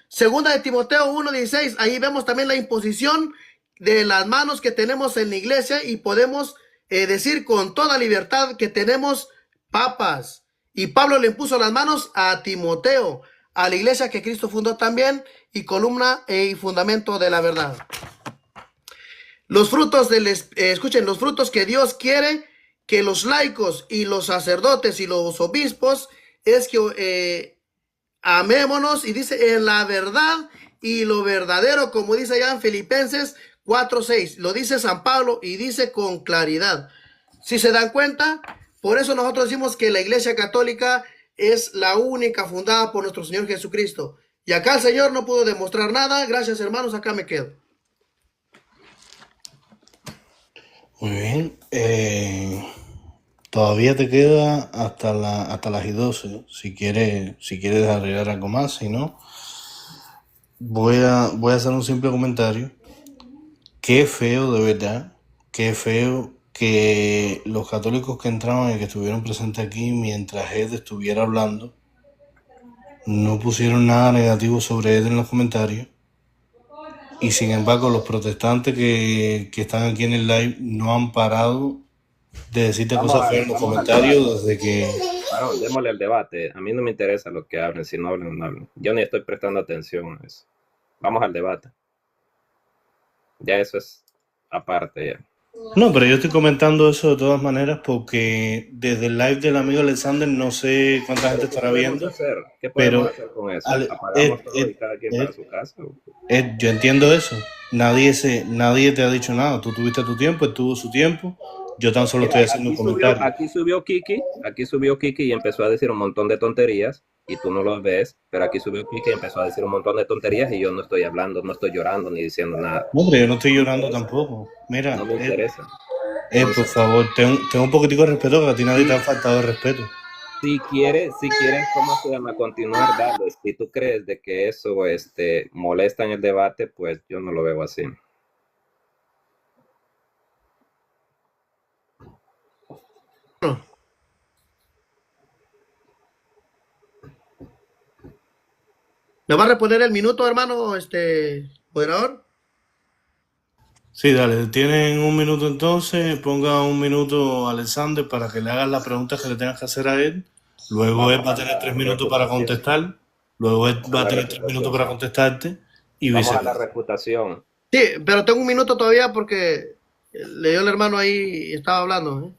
Segunda de Timoteo 1:16, ahí vemos también la imposición de las manos que tenemos en la iglesia y podemos decir con toda libertad que tenemos papas. Y Pablo le impuso las manos a Timoteo, a la iglesia que Cristo fundó también, y columna y fundamento de la verdad. Los frutos escuchen, los frutos que Dios quiere que los laicos y los sacerdotes y los obispos es que amémonos, y dice en la verdad y lo verdadero, como dice allá en Filipenses 4:6. Lo dice San Pablo y dice con claridad. Si se dan cuenta, por eso nosotros decimos que la Iglesia Católica es la única fundada por nuestro Señor Jesucristo. Y acá el Señor no pudo demostrar nada. Gracias, hermanos, acá me quedo. Muy bien. Todavía te queda hasta las y 12. Si quieres agregar algo más, si no, voy a hacer un simple comentario. Qué feo, de verdad, qué feo que los católicos que entraban y que estuvieron presentes aquí mientras Ed estuviera hablando no pusieron nada negativo sobre Ed en los comentarios, y sin embargo los protestantes que están aquí en el live no han parado de decirte cosas feas en los comentarios desde que... Bueno, démosle al debate. A mí no me interesa lo que hablen, si no hablan o no hablan. Yo ni estoy prestando atención a eso. Vamos al debate. Ya eso es aparte ya. No, pero yo estoy comentando eso de todas maneras porque desde el live del amigo Alexander no sé cuánta gente estará viendo. ¿Qué podemos Pero hacer con eso? ¿Apagamos todo y cada quien para su casa? Yo entiendo eso. Nadie te ha dicho nada. Tú tuviste tu tiempo, él tuvo su tiempo. Yo tan solo estoy haciendo un comentario. Aquí subió Kiki y empezó a decir un montón de tonterías y tú no lo ves, pero aquí subió Kiki y empezó a decir un montón de tonterías y yo no estoy hablando, no estoy llorando ni diciendo nada. No, hombre, yo no estoy llorando tampoco. Mira, no me interesa. Por favor, ten un poquitico de respeto, que a ti nadie te ha faltado de respeto. Si quieres, ¿cómo se llama? Continuar, dale. Si tú crees de que eso molesta en el debate, pues yo no lo veo así. ¿Me va a reponer el minuto, hermano, moderador? Sí, dale, tienen un minuto entonces, ponga un minuto a Alexander para que le hagas las preguntas que le tengas que hacer a él. Luego él va a tener 3 minutos para contestar. Luego él va a tener 3 minutos para contestarte. Y vamos a la reputación. Sí, pero tengo un minuto todavía porque le dio el hermano ahí y estaba hablando.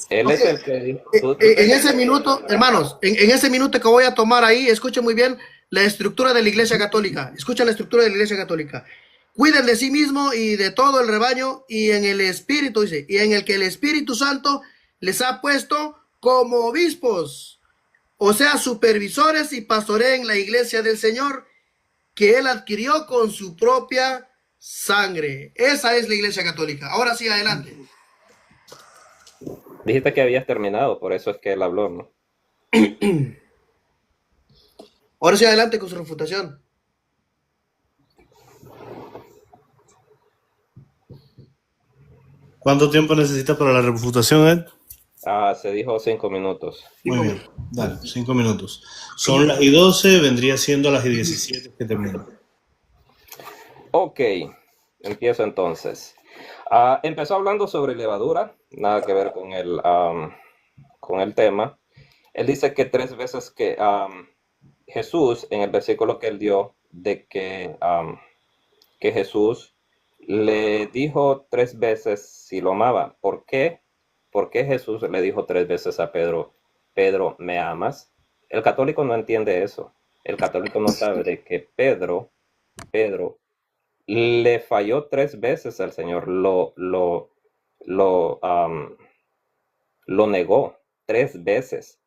Él es el que dijo. En ese minuto, hermanos, en ese minuto que voy a tomar ahí, escuchen muy bien la estructura de la Iglesia Católica. Escuchen la estructura de la Iglesia Católica. Cuiden de sí mismo y de todo el rebaño, y en el Espíritu, dice, y en el que el Espíritu Santo les ha puesto como obispos, o sea, supervisores, y pastoreen la iglesia del Señor, que él adquirió con su propia sangre. Esa es la Iglesia Católica. Ahora sí, adelante. Dijiste que habías terminado, por eso es que él habló, ¿no? Ahora sí, adelante con su refutación. ¿Cuánto tiempo necesitas para la refutación, Ed? Se dijo 5 minutos. Muy bien, dale, 5 minutos. Son las y 12, vendría siendo las y 17 que termina. Ok, empiezo entonces. Empezó hablando sobre levadura, nada que ver con el tema. Él dice que 3 veces que Jesús, en el versículo que él dio, de que Jesús le dijo 3 veces si lo amaba. ¿Por qué? ¿Por qué Jesús le dijo 3 veces a Pedro, Pedro, ¿me amas? El católico no entiende eso. El católico no sabe de que Pedro le falló 3 veces al Señor. Lo negó 3 veces.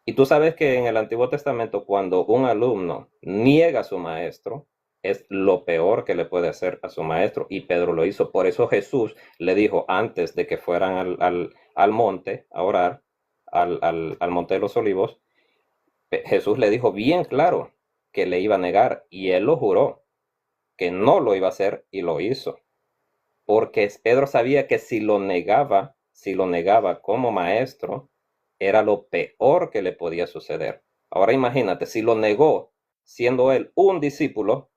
Y tú sabes que en el Antiguo Testamento, cuando un alumno niega a su maestro, es lo peor que le puede hacer a su maestro, y Pedro lo hizo. Por eso Jesús le dijo antes de que fueran al monte a orar, al monte de los olivos, Jesús le dijo bien claro que le iba a negar, y él lo juró que no lo iba a hacer, y lo hizo. Porque Pedro sabía que si lo negaba como maestro, era lo peor que le podía suceder. Ahora imagínate, si lo negó siendo él un discípulo,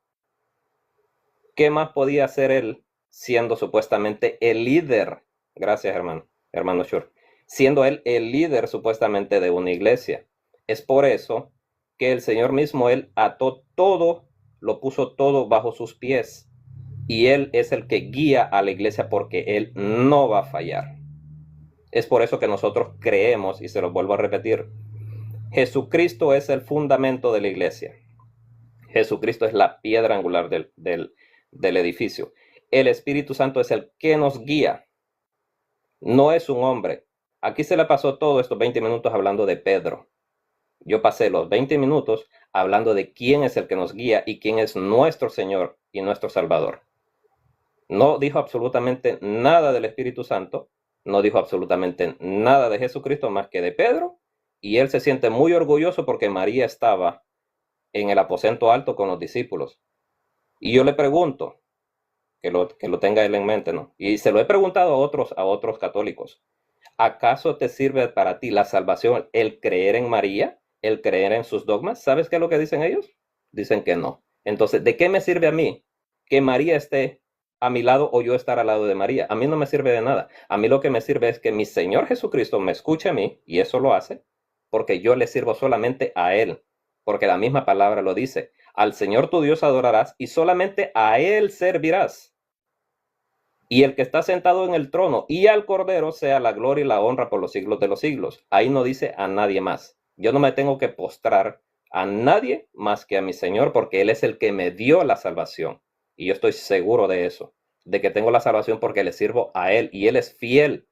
¿Qué más podía hacer él siendo supuestamente el líder? Gracias, hermano Shur. Siendo él el líder supuestamente de una iglesia. Es por eso que el Señor mismo, él ató todo, lo puso todo bajo sus pies. Y él es el que guía a la iglesia porque él no va a fallar. Es por eso que nosotros creemos, y se lo vuelvo a repetir, Jesucristo es el fundamento de la iglesia. Jesucristo es la piedra angular del edificio. El Espíritu Santo es el que nos guía. No es un hombre. Aquí se le pasó todos estos 20 minutos hablando de Pedro. Yo pasé los 20 minutos hablando de quién es el que nos guía y quién es nuestro Señor y nuestro Salvador. No dijo absolutamente nada del Espíritu Santo, no dijo absolutamente nada de Jesucristo más que de Pedro, y él se siente muy orgulloso porque María estaba en el aposento alto con los discípulos. Y yo le pregunto, que lo tenga él en mente, ¿no? Y se lo he preguntado a otros católicos. ¿Acaso te sirve para ti la salvación el creer en María, el creer en sus dogmas? ¿Sabes qué es lo que dicen ellos? Dicen que no. Entonces, ¿de qué me sirve a mí que María esté a mi lado o yo estar al lado de María? A mí no me sirve de nada. A mí lo que me sirve es que mi Señor Jesucristo me escuche a mí, y eso lo hace, porque yo le sirvo solamente a Él. Porque la misma palabra lo dice. Al Señor tu Dios adorarás y solamente a Él servirás. Y el que está sentado en el trono y al Cordero sea la gloria y la honra por los siglos de los siglos. Ahí no dice a nadie más. Yo no me tengo que postrar a nadie más que a mi Señor, porque Él es el que me dio la salvación. Y yo estoy seguro de eso, de que tengo la salvación porque le sirvo a Él. Y Él es fiel,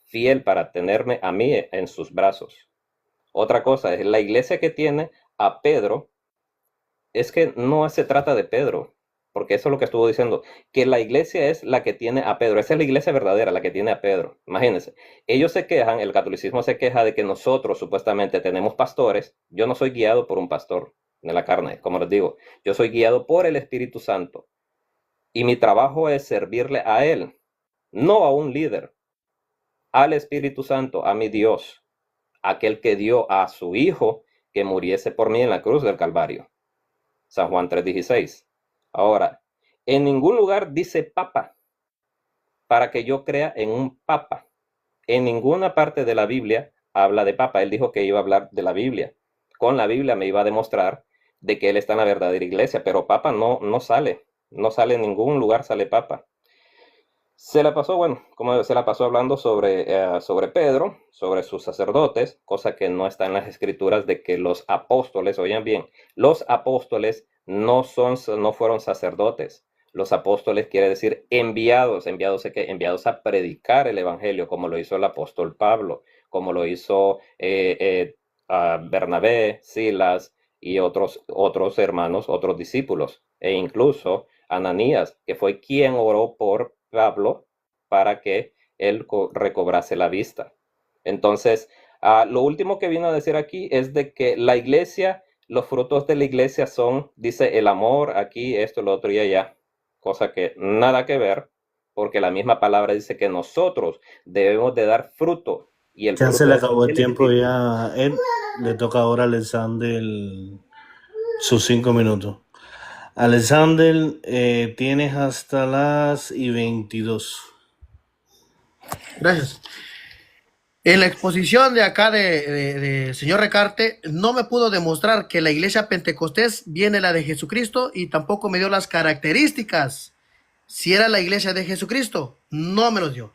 fiel para tenerme a mí en sus brazos. Otra cosa es la iglesia que tiene a Pedro. Es que no se trata de Pedro, porque eso es lo que estuvo diciendo, que la iglesia es la que tiene a Pedro. Esa es la iglesia verdadera, la que tiene a Pedro. Imagínense, ellos se quejan, el catolicismo se queja de que nosotros supuestamente tenemos pastores. Yo no soy guiado por un pastor de la carne, como les digo. Yo soy guiado por el Espíritu Santo. Y mi trabajo es servirle a Él, no a un líder, al Espíritu Santo, a mi Dios, aquel que dio a su Hijo que muriese por mí en la cruz del Calvario. San Juan 3:16. Ahora, en ningún lugar dice papa para que yo crea en un papa. En ninguna parte de la Biblia habla de papa. Él dijo que iba a hablar de la Biblia. Con la Biblia me iba a demostrar de que él está en la verdadera iglesia, pero papa no sale. No sale en ningún lugar, sale papa. Se la pasó, bueno, como se la pasó hablando sobre Pedro, sobre sus sacerdotes, cosa que no está en las escrituras, de que los apóstoles, oigan bien, los apóstoles no fueron sacerdotes. Los apóstoles quiere decir enviados a predicar el evangelio, como lo hizo el apóstol Pablo, como lo hizo Bernabé, Silas y otros hermanos, otros discípulos, e incluso Ananías, que fue quien oró por Pablo para que él recobrase la vista. Entonces, lo último que vino a decir aquí es de que la iglesia, los frutos de la iglesia son, dice, el amor, aquí, esto, lo otro y allá, cosa que nada que ver, porque la misma palabra dice que nosotros debemos de dar fruto. Y el Ya fruto se le es acabó el el tiempo Espíritu. ya a Ed. Le toca ahora a Alexander sus 5 minutos. Alexander, tienes hasta las 22. Gracias. En la exposición de acá de señor Recarte, no me pudo demostrar que la iglesia pentecostés viene la de Jesucristo, y tampoco me dio las características. Si era la iglesia de Jesucristo, no me los dio.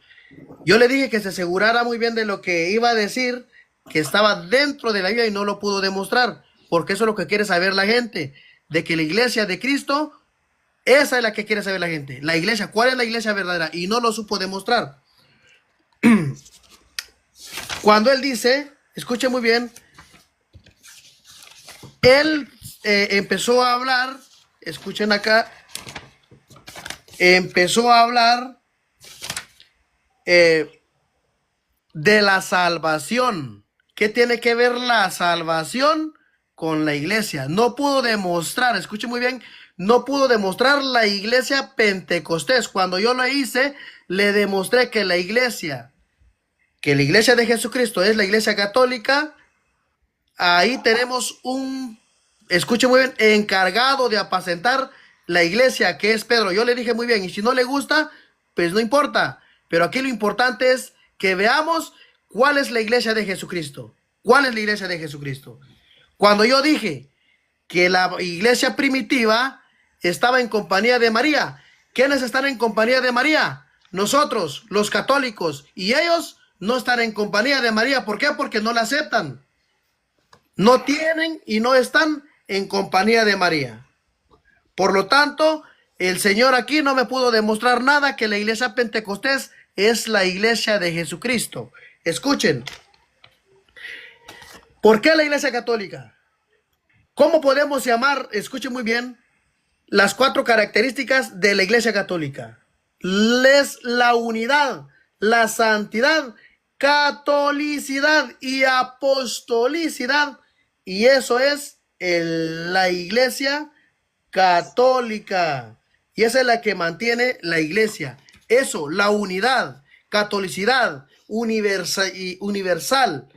Yo le dije que se asegurara muy bien de lo que iba a decir, que estaba dentro de la Biblia, y no lo pudo demostrar, porque eso es lo que quiere saber la gente, de que la iglesia de Cristo, esa es la que quiere saber la gente. La iglesia, ¿cuál es la iglesia verdadera? Y no lo supo demostrar. Cuando él dice, escuche muy bien, él empezó a hablar, escuchen acá, empezó a hablar de la salvación. ¿Qué tiene que ver la salvación con la iglesia? No pudo demostrar, escuche muy bien, no pudo demostrar la iglesia pentecostés. Cuando yo lo hice, le demostré que la iglesia de Jesucristo es la iglesia católica. Ahí tenemos un, escuche muy bien, encargado de apacentar la iglesia que es Pedro. Yo le dije muy bien, y si no le gusta, pues no importa. Pero aquí lo importante es que veamos cuál es la iglesia de Jesucristo. ¿Cuál es la iglesia de Jesucristo? Cuando yo dije que la iglesia primitiva estaba en compañía de María, ¿quiénes están en compañía de María? Nosotros, los católicos, y ellos no están en compañía de María. ¿Por qué? Porque no la aceptan. No tienen y no están en compañía de María. Por lo tanto, el Señor aquí no me pudo demostrar nada que la iglesia Pentecostés es la iglesia de Jesucristo. Escuchen, ¿por qué la iglesia católica? ¿Cómo podemos llamar, escuchen muy bien, las 4 características de la iglesia católica? Es la unidad, la santidad, catolicidad y apostolicidad. Y eso es la iglesia católica. Y esa es la que mantiene la iglesia. Eso, la unidad, catolicidad, universal.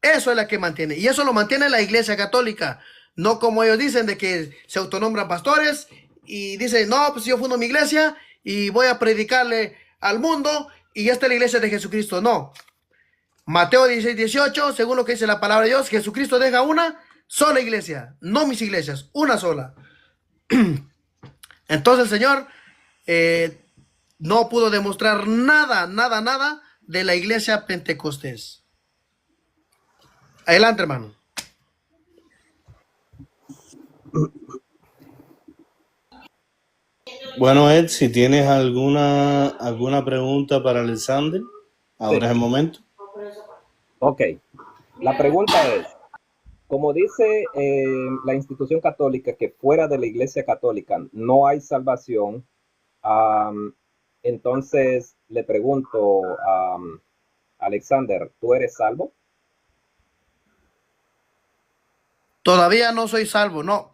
Eso es la que mantiene. Y eso lo mantiene la iglesia católica. No como ellos dicen de que se autonombran pastores y dicen, no, pues yo fundo mi iglesia y voy a predicarle al mundo y esta es la iglesia de Jesucristo. No. Mateo 16:18, según lo que dice la palabra de Dios, Jesucristo deja una sola iglesia, no mis iglesias, una sola. Entonces el Señor no pudo demostrar nada de la iglesia Pentecostés. Adelante, hermano. Bueno, Ed, si tienes alguna pregunta para Alexander, ahora Sí. es el momento. Ok. La pregunta es, como dice la institución católica que fuera de la iglesia católica no hay salvación, entonces le pregunto a Alexander, ¿tú eres salvo? Todavía no soy salvo, no.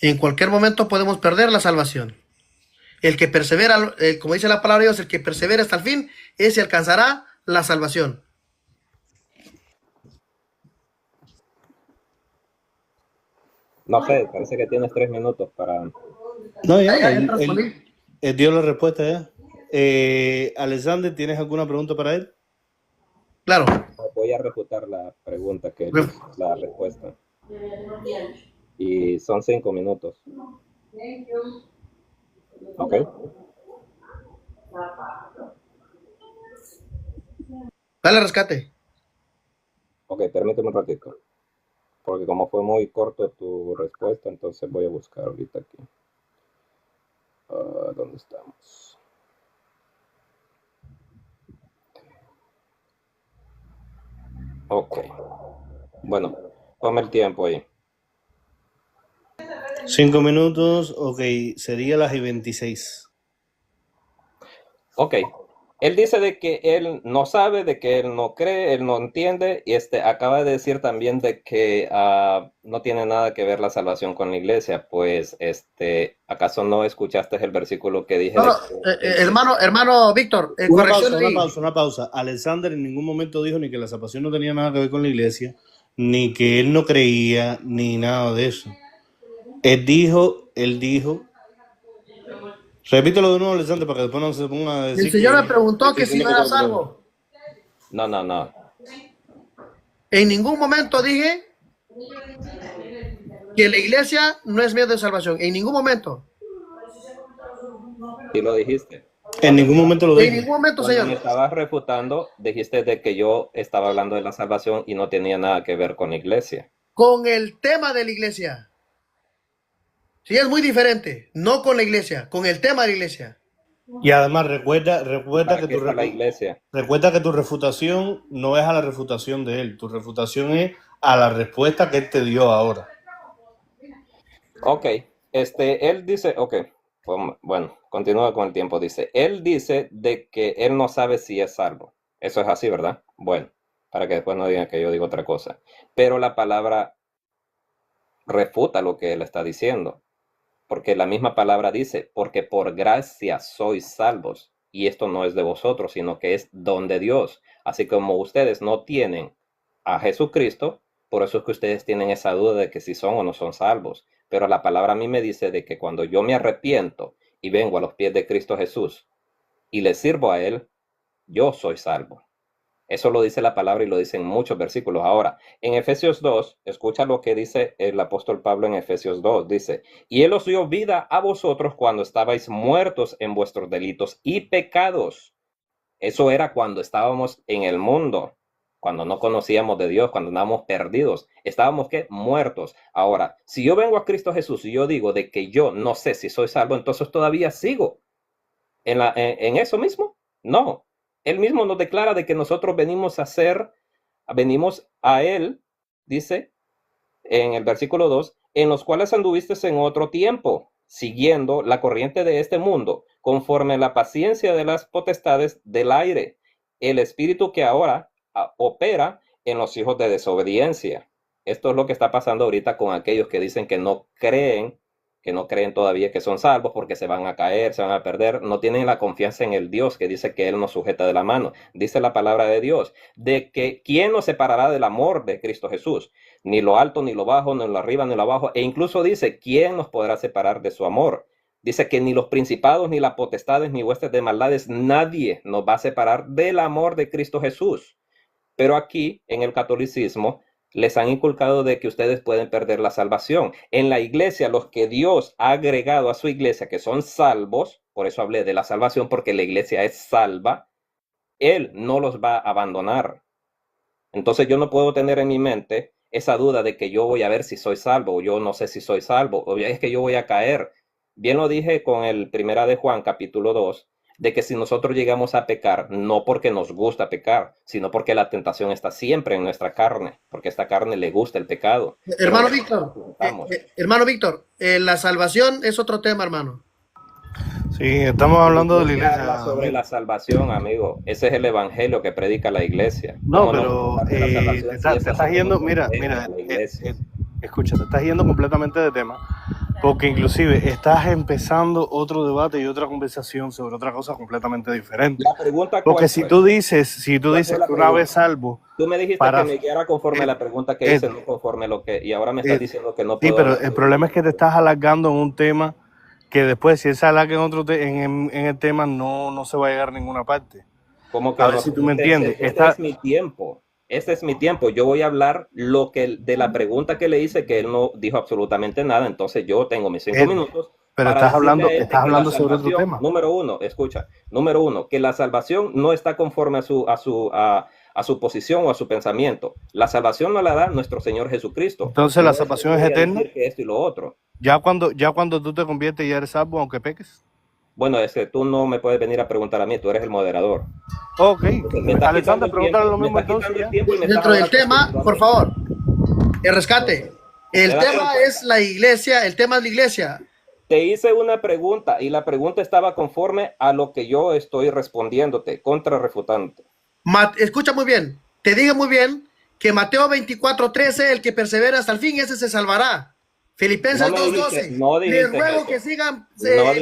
En cualquier momento podemos perder la salvación. El que persevera, como dice la palabra de Dios, el que persevera hasta el fin, ese alcanzará la salvación. No sé, parece que tienes 3 minutos para... No, ya, Ahí respondí. él dio la respuesta ya. Alexander, ¿tienes alguna pregunta para él? Claro. Voy a refutar la pregunta que la respuesta. Y son 5 minutos. Ok. Dale rescate. Ok, permíteme un ratito. Porque como fue muy corto tu respuesta, entonces voy a buscar ahorita aquí. ¿Dónde estamos? Ok. Bueno, toma el tiempo ahí. 5 minutos, ok, sería las y 26. Ok. Él dice de que él no sabe, de que él no cree, él no entiende, y acaba de decir también de que no tiene nada que ver la salvación con la iglesia. Pues, ¿acaso no escuchaste el versículo que dije? No, hermano Víctor, corrección ahí. Una pausa. Alexander en ningún momento dijo ni que la salvación no tenía nada que ver con la iglesia, ni que él no creía, ni nada de eso. Él dijo, repítelo de nuevo, Alexander, para que después no se ponga a decir. El Señor me preguntó que si yo era salvo. No. En ningún momento dije que la iglesia no es medio de salvación. En ningún momento. Sí lo dijiste. En ningún momento lo dije. En ningún momento, Cuando me Señor. estabas refutando, dijiste de que yo estaba hablando de la salvación y no tenía nada que ver con la iglesia. Con el tema de la iglesia. Sí, es muy diferente. No con la iglesia, con el tema de la iglesia. Y además recuerda ¿Para que qué está la iglesia? recuerda que tu refutación no es a la refutación de él, tu refutación es a la respuesta que él te dio ahora. Ok, él dice, ok, bueno, continúa con el tiempo, dice, él dice de que él no sabe si es salvo. Eso es así, ¿verdad? Bueno, para que después no digan que yo digo otra cosa. Pero la palabra refuta lo que él está diciendo. Porque la misma palabra dice, porque por gracia sois salvos, y esto no es de vosotros, sino que es don de Dios. Así como ustedes no tienen a Jesucristo, por eso es que ustedes tienen esa duda de que si son o no son salvos. pero la palabra a mí me dice de que cuando yo me arrepiento y vengo a los pies de Cristo Jesús y le sirvo a Él, yo soy salvo. Eso lo dice la palabra y lo dicen muchos versículos. Ahora, en Efesios 2, escucha lo que dice el apóstol Pablo en Efesios 2. Dice, y Él os dio vida a vosotros cuando estabais muertos en vuestros delitos y pecados. Eso era cuando estábamos en el mundo, cuando no conocíamos de Dios, cuando andábamos perdidos. Estábamos, ¿qué? Muertos. Ahora, si yo vengo a Cristo Jesús y yo digo de que yo no sé si soy salvo, entonces todavía sigo en eso mismo. No. Él mismo nos declara de que nosotros venimos a Él, dice en el versículo 2, en los cuales anduviste en otro tiempo, siguiendo la corriente de este mundo, conforme la paciencia de las potestades del aire, el espíritu que ahora opera en los hijos de desobediencia. Esto es lo que está pasando ahorita con aquellos que dicen que no creen todavía que son salvos porque se van a caer, se van a perder, no tienen la confianza en el Dios que dice que Él nos sujeta de la mano. Dice la palabra de Dios, de que ¿quién nos separará del amor de Cristo Jesús? Ni lo alto, ni lo bajo, ni lo arriba, ni lo abajo. E incluso dice, ¿quién nos podrá separar de su amor? Dice que ni los principados, ni las potestades, ni huestes de maldades, nadie nos va a separar del amor de Cristo Jesús. Pero aquí, en el catolicismo, les han inculcado de que ustedes pueden perder la salvación. En la iglesia, los que Dios ha agregado a su iglesia, que son salvos, por eso hablé de la salvación, porque la iglesia es salva, Él no los va a abandonar. Entonces yo no puedo tener en mi mente esa duda de que yo voy a ver si soy salvo, o yo no sé si soy salvo, o es que yo voy a caer. Bien lo dije con el 1 de Juan, capítulo 2, de que si nosotros llegamos a pecar, no porque nos gusta pecar, sino porque la tentación está siempre en nuestra carne, porque a esta carne le gusta el pecado. Hermano Víctor, la salvación es otro tema, hermano. Sí, estamos hablando de la iglesia. Sobre la salvación, amigo. Ese es el evangelio que predica la iglesia. No, pero te estás yendo, mira, escucha, te estás yendo completamente de tema. Porque inclusive estás empezando otro debate y otra conversación sobre otra cosa completamente diferente. La pregunta, porque si tú dices que una vez salvo, tú me dijiste que me guiara conforme a la pregunta que hice, no conforme a lo que, y ahora me estás diciendo que no puedo. Sí, pero el problema es que te estás alargando en un tema que después, si él se alarga en el tema, no se va a llegar a ninguna parte. ¿Cómo que a ver si tú me entiendes. Este es mi tiempo. Este es mi tiempo. Yo voy a hablar de la pregunta que le hice, que él no dijo absolutamente nada. Entonces yo tengo mis 5 minutos. Pero estás hablando sobre otro tema. Número uno, que la salvación no está conforme a su posición o a su pensamiento. La salvación no la da nuestro Señor Jesucristo. Entonces la salvación es eterna. Que esto y lo otro. Ya cuando tú te conviertes ya eres salvo, aunque peques. Bueno, es que tú no me puedes venir a preguntar a mí, tú eres el moderador. Ok, Alexander, pregúntale lo mismo entonces. Dentro del tema, por favor, el rescate. El tema es la iglesia, el tema es la iglesia. Te hice una pregunta y la pregunta estaba conforme a lo que yo estoy respondiéndote, contrarrefutándote. Escucha muy bien, te dije muy bien que Mateo 24:13, el que persevera hasta el fin, ese se salvará. Filipenses 2:12. Les ruego que sigan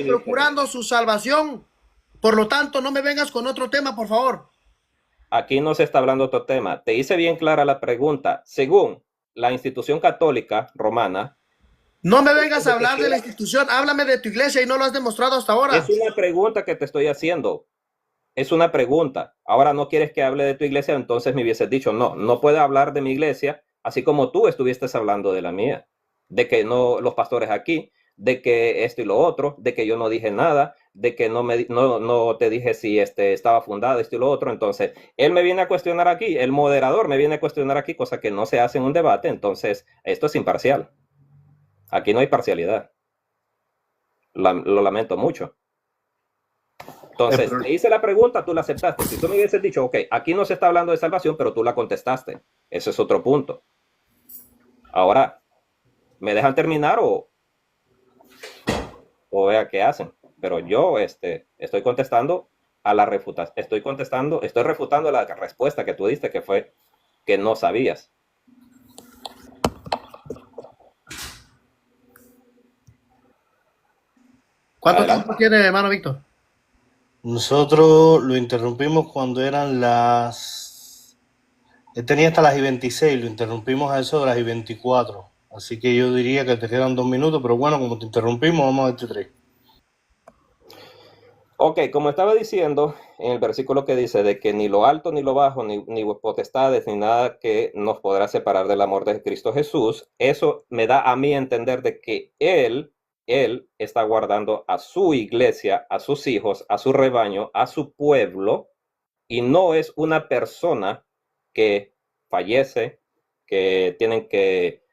procurando su salvación. Por lo tanto, no me vengas con otro tema, por favor. Aquí no se está hablando otro tema. Te hice bien clara la pregunta. Según la institución católica romana. No me vengas a hablar de la institución. Háblame de tu iglesia y no lo has demostrado hasta ahora. Es una pregunta que te estoy haciendo. Es una pregunta. Ahora no quieres que hable de tu iglesia, entonces me hubieses dicho no puedo hablar de mi iglesia, así como tú estuviste hablando de la mía. De que no los pastores aquí, de que esto y lo otro, de que yo no dije nada, de que no te dije si estaba fundado esto y lo otro. Entonces, él me viene a cuestionar aquí, el moderador me viene a cuestionar aquí, cosa que no se hace en un debate. Entonces, esto es imparcial. Aquí no hay parcialidad. Lo lamento mucho. Entonces, te hice la pregunta, tú la aceptaste. Si tú me hubieses dicho, ok, aquí no se está hablando de salvación, pero tú la contestaste. Ese es otro punto. Ahora, ¿me dejan terminar o vea qué hacen? Pero yo estoy contestando a la refutación. Estoy refutando la respuesta que tú diste, que fue que no sabías. ¿Cuánto tiempo tiene, hermano Víctor? Nosotros lo interrumpimos cuando eran las... Él tenía hasta las y 26, lo interrumpimos a eso de las y 24. Así que yo diría que te quedan 2 minutos, pero bueno, como te interrumpimos, vamos a darte 3. Ok, como estaba diciendo en el versículo que dice de que ni lo alto ni lo bajo, ni potestades, ni nada que nos podrá separar del amor de Cristo Jesús, eso me da a mí a entender de que Él está guardando a su iglesia, a sus hijos, a su rebaño, a su pueblo, y no es una persona que fallece, que tienen que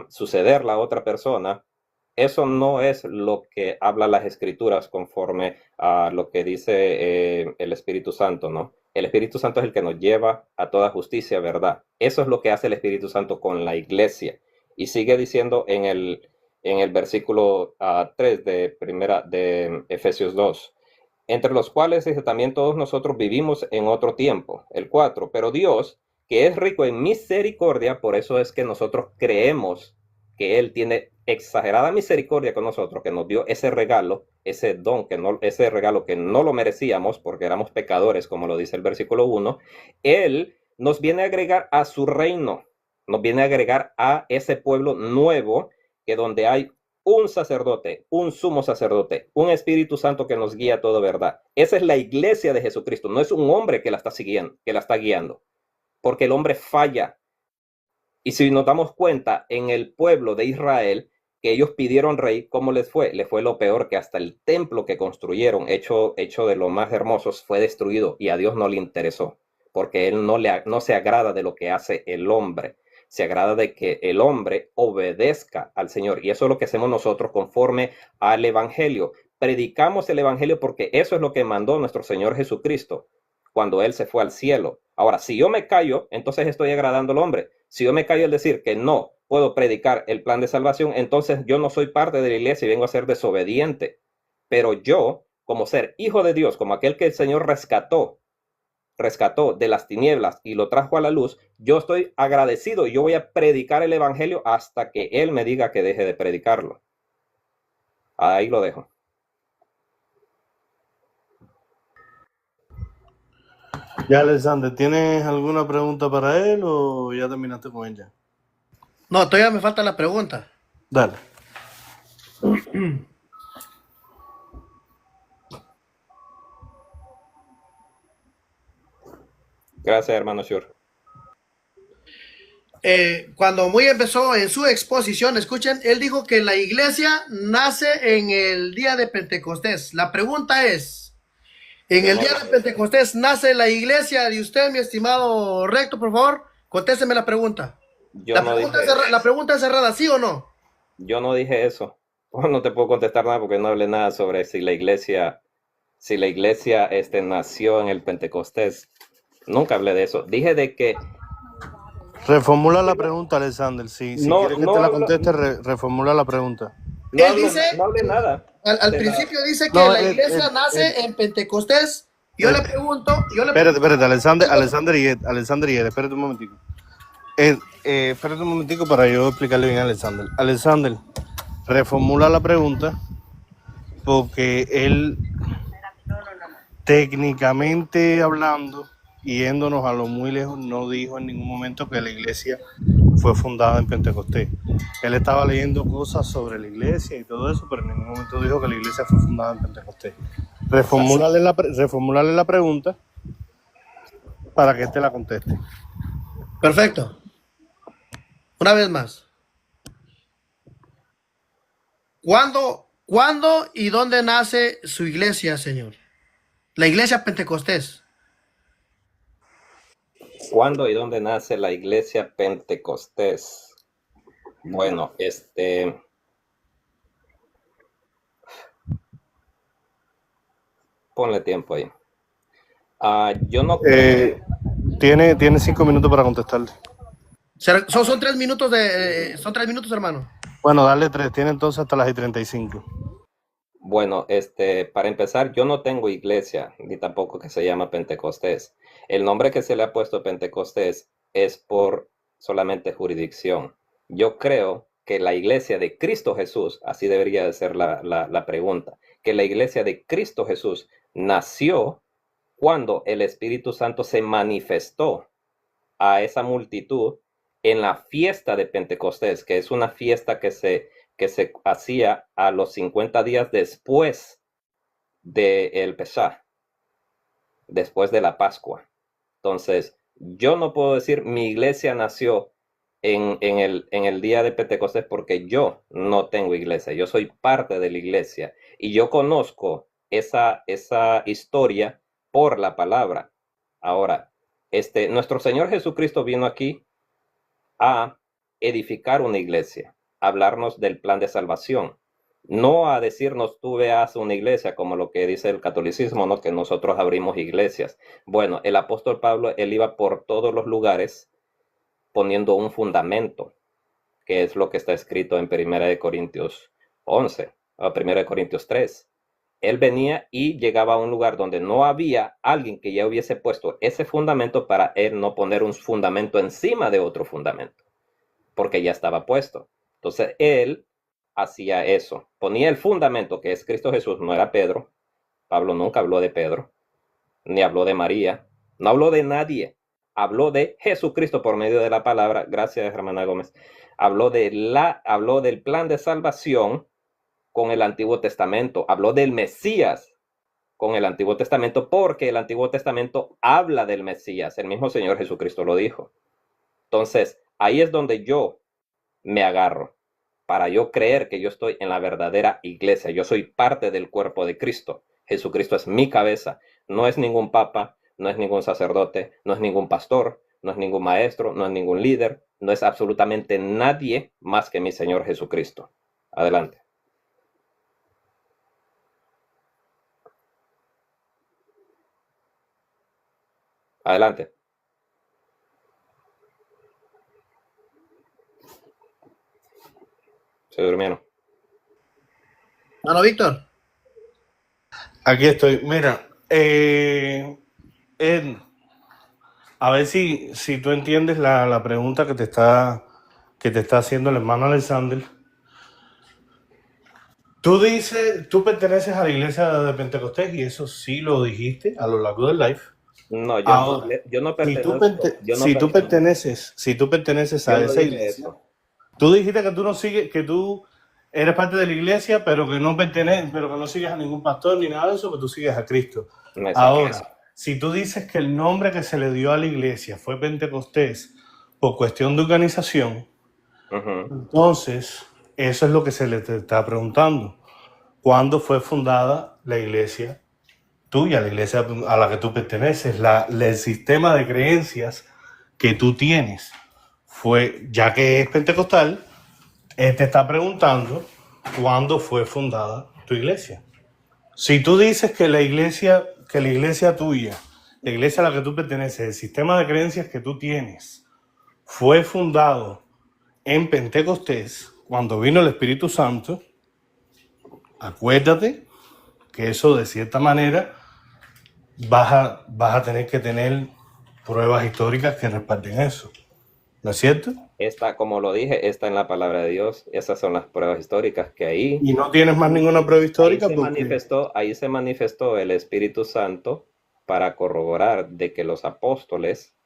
suceder la otra persona. Eso no es lo que habla las escrituras conforme a lo que dice el Espíritu Santo, ¿no? El Espíritu Santo es el que nos lleva a toda justicia, verdad. Eso es lo que hace el Espíritu Santo con la iglesia. Y sigue diciendo en el versículo 3 de Efesios 2, entre los cuales dice, también todos nosotros vivimos en otro tiempo, el 4, pero Dios, que es rico en misericordia, por eso es que nosotros creemos que Él tiene exagerada misericordia con nosotros, que nos dio ese regalo, ese don, ese regalo que no lo merecíamos porque éramos pecadores, como lo dice el versículo 1, Él nos viene a agregar a su reino, nos viene a agregar a ese pueblo nuevo, que donde hay un sacerdote, un sumo sacerdote, un Espíritu Santo que nos guía a toda verdad. Esa es la iglesia de Jesucristo, no es un hombre que la está siguiendo, que la está guiando, porque el hombre falla. Y si nos damos cuenta, en el pueblo de Israel, que ellos pidieron rey, ¿cómo les fue? Les fue lo peor, que hasta el templo que construyeron, hecho de lo más hermosos, fue destruido y a Dios no le interesó, porque Él no se agrada de lo que hace el hombre. Se agrada de que el hombre obedezca al Señor. Y eso es lo que hacemos nosotros conforme al Evangelio. Predicamos el Evangelio porque eso es lo que mandó nuestro Señor Jesucristo cuando Él se fue al cielo. Ahora, si yo me callo, entonces estoy agradando al hombre. Si yo me callo al decir que no puedo predicar el plan de salvación, entonces yo no soy parte de la iglesia y vengo a ser desobediente. Pero yo, como ser hijo de Dios, como aquel que el Señor rescató de las tinieblas y lo trajo a la luz, yo estoy agradecido y yo voy a predicar el evangelio hasta que Él me diga que deje de predicarlo. Ahí lo dejo. Ya, Alexander, ¿tienes alguna pregunta para él o ya terminaste con ella? No, todavía me falta la pregunta. Dale. Gracias, hermano Shur. Cuando Muy empezó en su exposición, escuchen, él dijo que la iglesia nace en el día de Pentecostés. La pregunta es, ¿en el día de Pentecostés nace la iglesia de usted, mi estimado recto? Por favor, contésteme la pregunta. La pregunta es cerrada, ¿sí o no? Yo no dije eso. No te puedo contestar nada porque no hablé nada sobre si la iglesia nació en el Pentecostés. Nunca hablé de eso. Dije de que... Reformula la pregunta, Alexander. Si quieres que te la conteste, reformula la pregunta. No hablé nada. Al principio dice que la iglesia nace en Pentecostés. Yo le pregunto... Espérate, Alexander y espérate un momentico. Espérate un momentico para yo explicarle bien a Alexander. Alexander, reformula la pregunta porque él, técnicamente hablando, yéndonos a lo muy lejos, no dijo en ningún momento que la iglesia fue fundada en Pentecostés. Él estaba leyendo cosas sobre la iglesia y todo eso, pero en ningún momento dijo que la iglesia fue fundada en Pentecostés. Reformúlale la pregunta para que te la conteste. Perfecto. Una vez más. ¿Cuándo y dónde nace su iglesia, Señor? La iglesia Pentecostés. ¿Cuándo y dónde nace la iglesia Pentecostés? Bueno, ponle tiempo ahí. Yo no creo... Tiene 5 minutos para contestarle. Son 3 minutos son 3 minutos, hermano. Bueno, dale 3. Tiene entonces hasta las 35. Bueno, para empezar, yo no tengo iglesia, ni tampoco que se llama Pentecostés. El nombre que se le ha puesto a Pentecostés es por solamente jurisdicción. Yo creo que la iglesia de Cristo Jesús, así debería de ser la pregunta, que la iglesia de Cristo Jesús nació cuando el Espíritu Santo se manifestó a esa multitud en la fiesta de Pentecostés, que es una fiesta que se hacía a los 50 días después del Pesaj, después de la Pascua. Entonces, yo no puedo decir mi iglesia nació en el día de Pentecostés porque yo no tengo iglesia. Yo soy parte de la iglesia y yo conozco esa historia por la palabra. Ahora, nuestro Señor Jesucristo vino aquí a edificar una iglesia, a hablarnos del plan de salvación, no a decirnos tú veas una iglesia como lo que dice el catolicismo, ¿no? Que nosotros abrimos iglesias. Bueno, el apóstol Pablo, él iba por todos los lugares poniendo un fundamento, que es lo que está escrito en 1 Corintios 11 o 1 Corintios 3. Él venía y llegaba a un lugar donde no había alguien que ya hubiese puesto ese fundamento para él no poner un fundamento encima de otro fundamento, porque ya estaba puesto. Entonces él hacía eso, ponía el fundamento que es Cristo Jesús, no era Pedro. Pablo nunca habló de Pedro, ni habló de María, no habló de nadie, habló de Jesucristo por medio de la palabra. Gracias, hermana Gómez. Habló del plan de salvación con el Antiguo Testamento, habló del Mesías con el Antiguo Testamento, porque el Antiguo Testamento habla del Mesías, el mismo Señor Jesucristo lo dijo. Entonces, ahí es donde yo me agarro, para yo creer que yo estoy en la verdadera iglesia. Yo soy parte del cuerpo de Cristo. Jesucristo es mi cabeza, no es ningún papa, no es ningún sacerdote, no es ningún pastor, no es ningún maestro, no es ningún líder, no es absolutamente nadie más que mi Señor Jesucristo. Adelante. Adelante. Se durmieron. Hermano Víctor. Aquí estoy. Mira, Ed, a ver si tú entiendes la pregunta que te está haciendo el hermano Alexander. Tú dices, tú perteneces a la iglesia de Pentecostés y eso sí lo dijiste a lo largo del live. No, Ahora, yo no si tú perteneces a esa iglesia, tú dijiste que tú no sigues, que tú eres parte de la iglesia, pero que no perteneces, pero que no sigues a ningún pastor ni nada de eso, que tú sigues a Cristo. Ahora, si tú dices que el nombre que se le dio a la iglesia fue Pentecostés por cuestión de organización, entonces eso es lo que se le te está preguntando. ¿Cuándo fue fundada la iglesia tuya, la iglesia a la que tú perteneces, el sistema de creencias que tú tienes? Fue, ya que es pentecostal, él te está preguntando cuándo fue fundada tu iglesia. Si tú dices que la iglesia tuya, la iglesia a la que tú perteneces, el sistema de creencias que tú tienes, fue fundado en Pentecostés, cuando vino el Espíritu Santo, acuérdate que eso de cierta manera vas a tener que tener pruebas históricas que respalden eso. ¿No es cierto? Como lo dije, está en la palabra de Dios. Esas son las pruebas históricas que ahí... Y no tienes más ninguna prueba histórica. Ahí se manifestó el Espíritu Santo para corroborar de que los apóstoles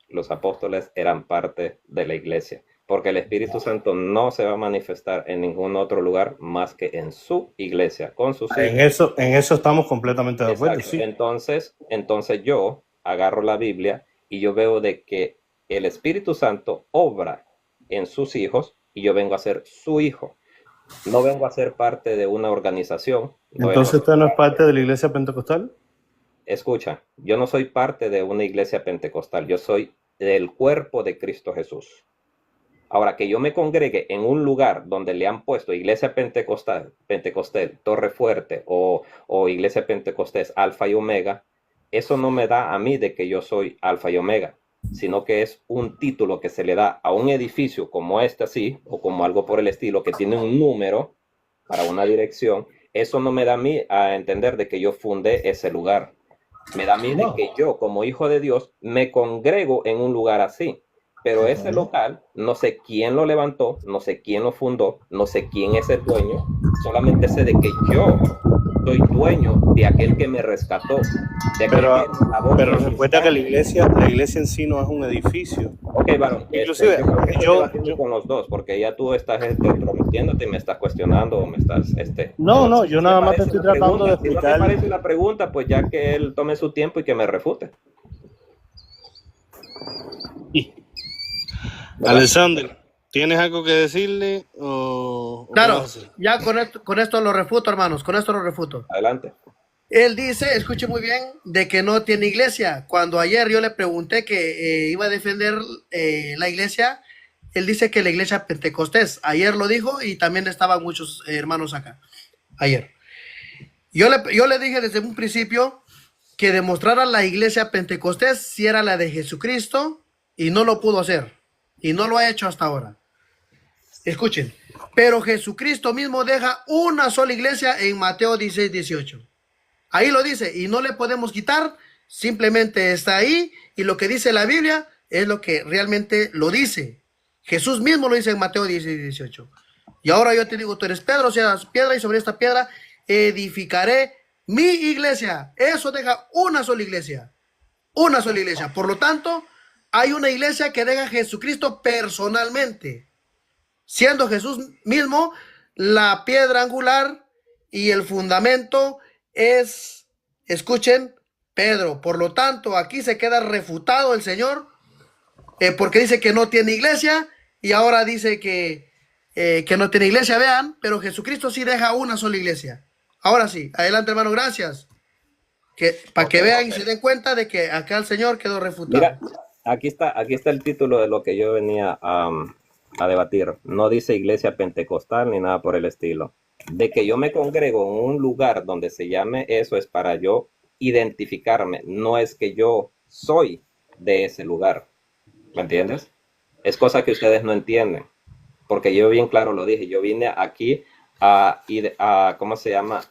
eran parte de la iglesia. Porque el Espíritu Santo no se va a manifestar en ningún otro lugar más que en su iglesia, con sus hijos. En eso estamos completamente de acuerdo. Exacto. Sí. Entonces yo agarro la Biblia y yo veo de que el Espíritu Santo obra en sus hijos y yo vengo a ser su hijo. No vengo a ser parte de una organización. Entonces usted no es parte de la iglesia pentecostal. Escucha, yo no soy parte de una iglesia pentecostal, yo soy del cuerpo de Cristo Jesús. Ahora, que yo me congregue en un lugar donde le han puesto iglesia pentecostal, Torre Fuerte o iglesia pentecostés Alfa y Omega, eso no me da a mí de que yo soy Alfa y Omega, sino que es un título que se le da a un edificio como este así, o como algo por el estilo, que tiene un número para una dirección. Eso no me da a mí a entender de que yo fundé ese lugar. Me da a mí de que yo, como hijo de Dios, me congrego en un lugar así. Pero ese local, no sé quién lo levantó, no sé quién lo fundó, no sé quién es el dueño, solamente sé de que yo soy dueño de aquel que me rescató, de aquel Pero, que me lavó pero mis recuerda que sangres. la iglesia en sí no es un edificio. Ok, varón, Inclusive, yo creo que estás yo, debatiendo yo, con los dos, porque ya tú estás prometiéndote y me estás cuestionando o me estás, no, si yo no te nada más te parece estoy la tratando de pregunta, si no te explicar. parece la pregunta, pues ya que él tome su tiempo y que me refute, ¿verdad? Alexander, ¿tienes algo que decirle o qué vas a Claro, hacer? ya con esto lo refuto, hermanos, con esto lo refuto. Adelante. Él dice, escuche muy bien, de que no tiene iglesia. Cuando ayer yo le pregunté que iba a defender la iglesia, él dice que la iglesia Pentecostés. Ayer lo dijo y también estaban muchos hermanos acá. Ayer. Yo le dije desde un principio que demostrara la iglesia Pentecostés si era la de Jesucristo y no lo pudo hacer. Y no lo ha hecho hasta ahora. Escuchen. Pero Jesucristo mismo deja una sola iglesia en Mateo 16, 18. Ahí lo dice y no le podemos quitar, simplemente está ahí y lo que dice la Biblia es lo que realmente lo dice. Jesús mismo lo dice en Mateo 16, 18. Y ahora yo te digo, tú eres Pedro, seas piedra y sobre esta piedra edificaré mi iglesia. Eso deja una sola iglesia, una sola iglesia. Por lo tanto, hay una iglesia que deja a Jesucristo personalmente, siendo Jesús mismo la piedra angular y el fundamento es, escuchen, Pedro. Por lo tanto, aquí se queda refutado el Señor, porque dice que no tiene iglesia y ahora dice que no tiene iglesia, vean, pero Jesucristo sí deja una sola iglesia. Ahora sí, adelante hermano, gracias. Para que Ok. vean y se den cuenta de que acá el Señor quedó refutado. Mira, aquí está el título de lo que yo venía a debatir. No dice iglesia pentecostal ni nada por el estilo. De que yo me congrego en un lugar donde se llame eso es para yo identificarme. No es que yo soy de ese lugar. ¿Me entiendes? Es cosa que ustedes no entienden. Porque yo bien claro lo dije. Yo vine aquí ¿cómo se llama?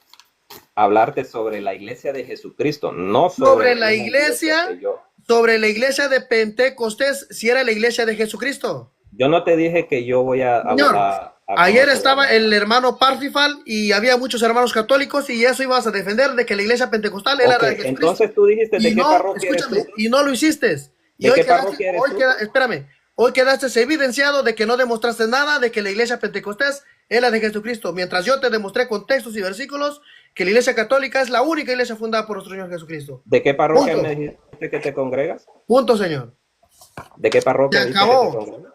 A hablarte sobre la iglesia de Jesucristo, no sobre Sobre una la iglesia iglesia, que yo. sobre la iglesia de Pentecostés, si era la iglesia de Jesucristo. Yo no te dije que yo voy Señor, ¿cómo ayer se estaba llama? el hermano Parsifal y había muchos hermanos católicos y eso ibas a defender de que la iglesia pentecostal era Ok, la de Jesucristo. entonces tú dijiste de Y qué no, parroquia eres escúchame, tú. y no lo hiciste. Y ¿De qué parroquia eres tú? espérame, hoy quedaste evidenciado de que no demostraste nada de que la iglesia pentecostés es la de Jesucristo, mientras yo te demostré con textos y versículos que la iglesia católica es la única iglesia fundada por nuestro Señor Jesucristo. ¿De qué parroquia Punto, me dijiste que te congregas? punto, señor. ¿De qué Se parroquia dijiste que te acabó. congregas?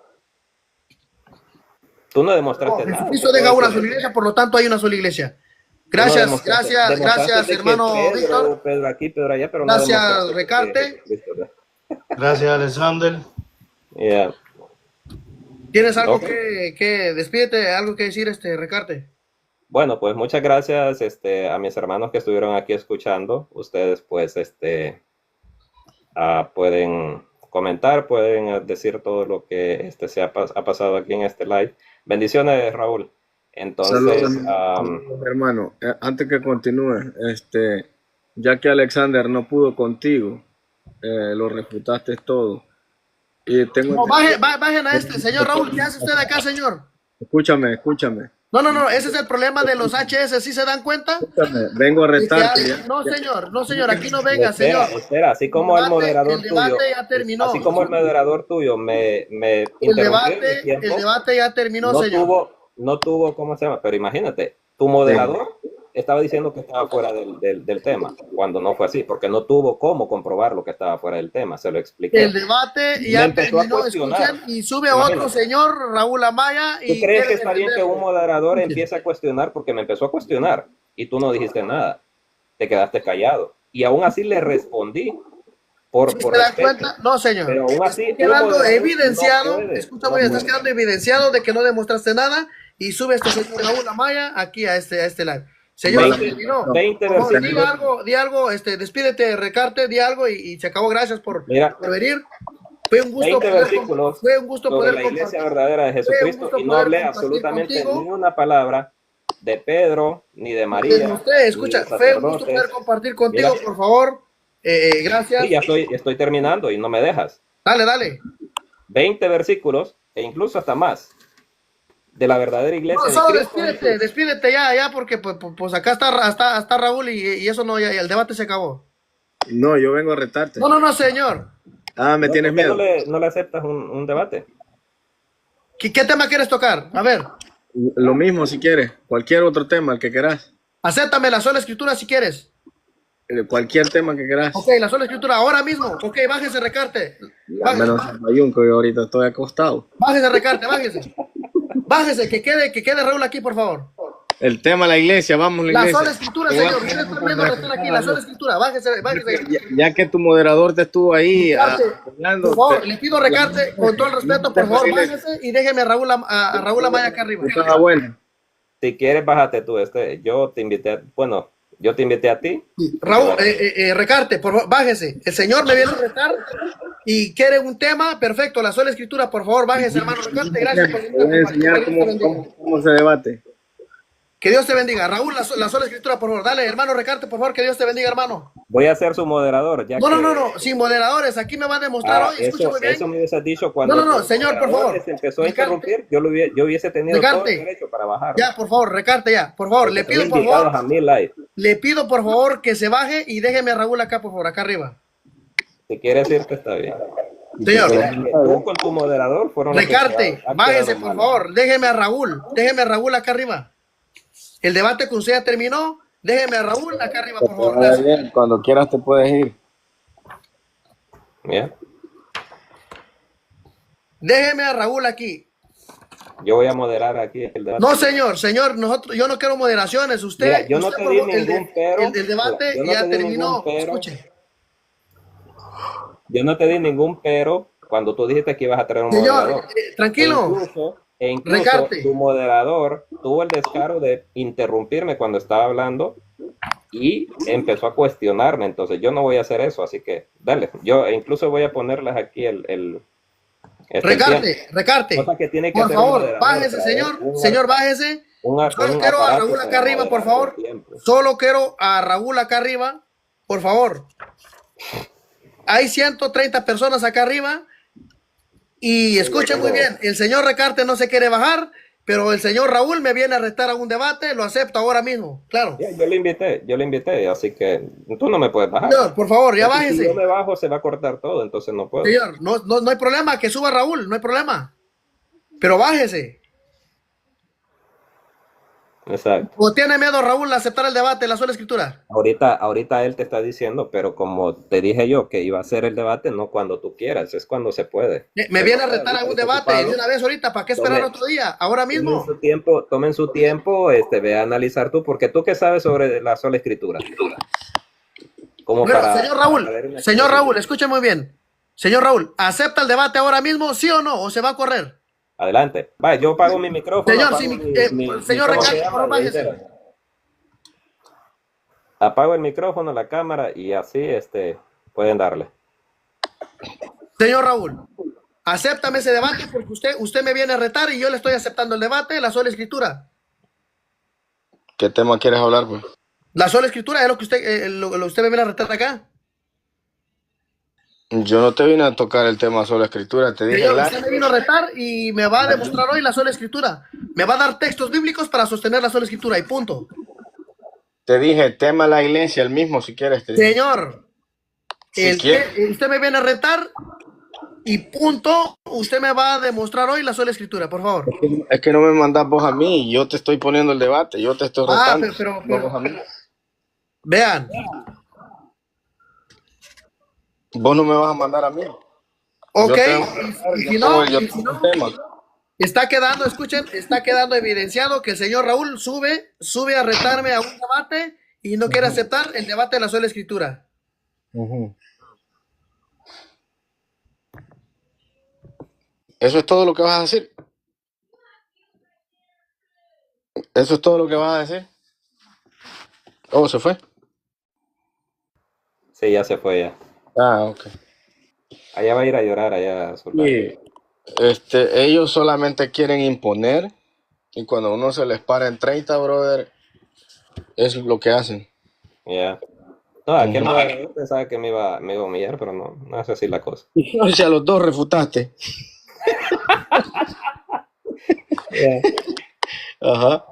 Tú no demostraste nada. ¿Qué Jesucristo deja puedes una decir sola de eso? iglesia, por lo tanto hay una sola iglesia. Tú no Gracias, demostraste. gracias, Demostraste gracias, de que hermano Víctor. Pedro aquí, Pedro allá, pero no Gracias, demostraste de que Recarte. Jesucristo, ¿verdad? Gracias, Alexander. Yeah. ¿Tienes algo Ok. que despídete, algo que decir, Recarte? Bueno, pues muchas gracias a mis hermanos que estuvieron aquí escuchando. Ustedes pues pueden comentar, pueden decir todo lo que ha pasado aquí en este live. Bendiciones, Raúl. Saludos, Entonces, saludos, hermano. Antes que continúe, ya que Alexander no pudo contigo, lo refutaste todo. Y tengo No, entendido- bajen a Señor Raúl, ¿qué hace usted acá, señor? escúchame, No, ese es el problema de los HS, ¿sí se dan cuenta? vengo a De que retarte. no, señor, aquí no venga, señor. espera, así como el El moderador tuyo, debate ya terminó. así como el moderador tuyo me interrumpió en mi El tiempo, debate ya terminó, no señor. tuvo, ¿cómo se llama? Pero imagínate, tu moderador estaba diciendo que estaba fuera del tema, cuando no fue así, porque no tuvo cómo comprobar lo que estaba fuera del tema, se lo expliqué. El debate Me ya empezó a terminó, cuestionar. escuchen, y sube Imagínate. otro señor, Raúl Amaya, ¿Tú y crees que quiere está bien que un defenderlo. moderador Escuchen. empiece a cuestionar? Porque me empezó a cuestionar y tú no dijiste nada, te quedaste callado. Y aún así le respondí por ¿Se dan respeto. cuenta? No, señor. Pero aún así, Estás quedando moderador, evidenciado, no puede, escucha no muy bien, estás puede. quedando evidenciado de que no demostraste nada y sube señor Raúl Amaya aquí a este live. Señor, 20 terminó. 20 Por favor, versículos. di algo, despídete, Recarte, di algo y se acabó. Gracias Mira, por venir. Fue un gusto 20 versículos fue un gusto sobre poder la iglesia compartir. verdadera de Fue un Jesucristo gusto y no poder hablé compartir absolutamente contigo. ni una palabra de Pedro, ni de María, Usted, ni escucha, de fue un gusto poder sacerdotes. compartir contigo, Mira, por favor. Gracias. sí, ya estoy terminando y no me dejas. Dale. 20 versículos e incluso hasta más de la verdadera No, iglesia de solo Cristo. despídete ya, porque pues acá está Raúl y eso no, ya el debate se acabó. No, yo vengo a retarte. No, señor. Ah, ¿me ¿No? tienes ¿Por qué miedo? no le aceptas un debate? ¿Qué tema quieres tocar? A ver, Lo mismo si quieres, cualquier otro tema, el que querás. acéptame la sola escritura si quieres. Cualquier tema que querás. Ok, la sola escritura, ahora mismo. Ok, bájese, recarte. Ya, menos el bayunco, yo ahorita estoy acostado. Bájese, recarte, bájese. Bájese, que quede Raúl aquí, por favor. El tema de la iglesia, vamos a la La iglesia. sola escritura, señor. Usted está viendo restar aquí, la sola escritura. Bájese. Ya que tu moderador te estuvo ahí Recarte, hablando, por favor, le pido recarte, con todo el respeto, por favor, dile. bájese y déjeme a Raúl Amaya acá arriba. Estaba buena. Si quieres, bájate tú. Yo te invité, bueno, yo te invité a ti. Raúl, recarte, por favor, bájese. El señor me viene a retar y quiere un tema, perfecto, la sola escritura, por favor, bájese, hermano recarte. Gracias por Te voy a enseñar cómo se debate. Que Dios te bendiga. Raúl, la sola escritura, por favor. Dale, hermano recarte, por favor, que Dios te bendiga, hermano. Voy a ser su moderador. Ya No, sin moderadores, aquí me va a demostrar hoy, escucha muy bien. Eso me hubieses dicho cuando No, señor, por favor. se empezó a Recarte. interrumpir. Yo hubiese tenido todo el derecho para bajar. Ya, por favor, recarte ya, por favor, le pido por favor. A mí live. Le pido por favor que se baje y déjeme a Raúl acá, por favor, acá arriba. Si quieres irte, está bien. Señor, Tú con tu moderador fueron los que recarte, quedaron- bájese, quedaron por mal. favor, déjeme a Raúl acá arriba. El debate con usted ya terminó, déjeme a Raúl acá arriba, por favor. Gracias. Bien, cuando quieras te puedes ir. Bien. Déjeme a Raúl aquí. Yo voy a moderar aquí el debate. No, señor, yo no quiero moderaciones. Usted, Mira, yo no usted te por di favor, ningún pero. el debate Mira, yo no ya te di terminó. ningún pero. Escuche. Yo no te di ningún pero cuando tú dijiste que ibas a traer un Señor, moderador. tranquilo. E incluso Recarte. tu moderador tuvo el descaro de interrumpirme cuando estaba hablando y empezó a cuestionarme. Entonces yo no voy a hacer eso, así que dale. Yo incluso voy a ponerles aquí el tiempo. Recarte. Cosa que tiene que Por hacer un favor, moderador, bájese, traer señor, bájese. Solo quiero a aparato Raúl acá para arriba, por moderar favor. el tiempo. Solo quiero a Raúl acá arriba, por favor. Hay 130 personas acá arriba. Y escuchen muy bien, el señor Recarte no se quiere bajar, pero el señor Raúl me viene a retar a un debate, lo acepto ahora mismo, claro. Ya, yo le invité, así que tú no me puedes bajar. Señor, por favor, ya Porque Si bájese. yo me bajo, se va a cortar todo, entonces no puedo. Señor, no hay problema, que suba Raúl, no hay problema. Pero bájese. Exacto. ¿O tiene miedo Raúl a aceptar el debate, la sola escritura? Ahorita él te está diciendo, pero como te dije yo que iba a hacer el debate, no cuando tú quieras, es cuando se puede. Me viene a retar a un debate de una vez ahorita, ¿para qué esperar Tome- otro día? Ahora mismo. Tomen su tiempo, ve a analizar tú, porque tú qué sabes sobre la sola escritura. Como Bueno, para señor Raúl, escuche muy bien. Señor Raúl, ¿acepta el debate ahora mismo, sí o no? ¿O se va a correr? Adelante. Va, yo pago mi micrófono. Señor, apago sí, ¿cómo señor se Recarte, llama? por favor, bájese. Apago el micrófono, la cámara y así pueden darle. Señor Raúl, acéptame ese debate porque usted me viene a retar y yo le estoy aceptando el debate, la sola escritura. ¿Qué tema quieres hablar, pues? La sola escritura es lo que usted me viene a retar acá. Yo no te vine a tocar el tema sobre la escritura, te dije Señor, usted me vino a retar y me va a demostrar hoy la sola escritura. Me va a dar textos bíblicos para sostener la sola escritura y punto. Te dije, tema de la iglesia, el mismo si quieres. Te dije. Señor, usted me viene a retar y punto. Usted me va a demostrar hoy la sola escritura, por favor. Es que no me mandas vos a mí, yo te estoy poniendo el debate, yo te estoy retando. Pero no vos a mí. vean, Vos no me vas a mandar a mí. ok, Yo te voy a mandar, y si yo no, tengo un tema. está quedando, escuchen, está quedando evidenciado que el señor Raúl sube a retarme a un debate y no quiere aceptar el debate de la sola escritura. Ujú. ¿Eso es todo lo que vas a decir? ¿Eso es todo lo que vas a decir? Oh, ¿se fue? Sí, ya se fue ya. Ah, ok. Allá va a ir a llorar, allá. Sí. Ellos solamente quieren imponer y cuando uno se les para en 30, brother, es lo que hacen. Ya. No, aquel moderador pensaba que me iba a humillar, pero no es así la cosa. O sea, los dos refutaste. Yeah. Ajá.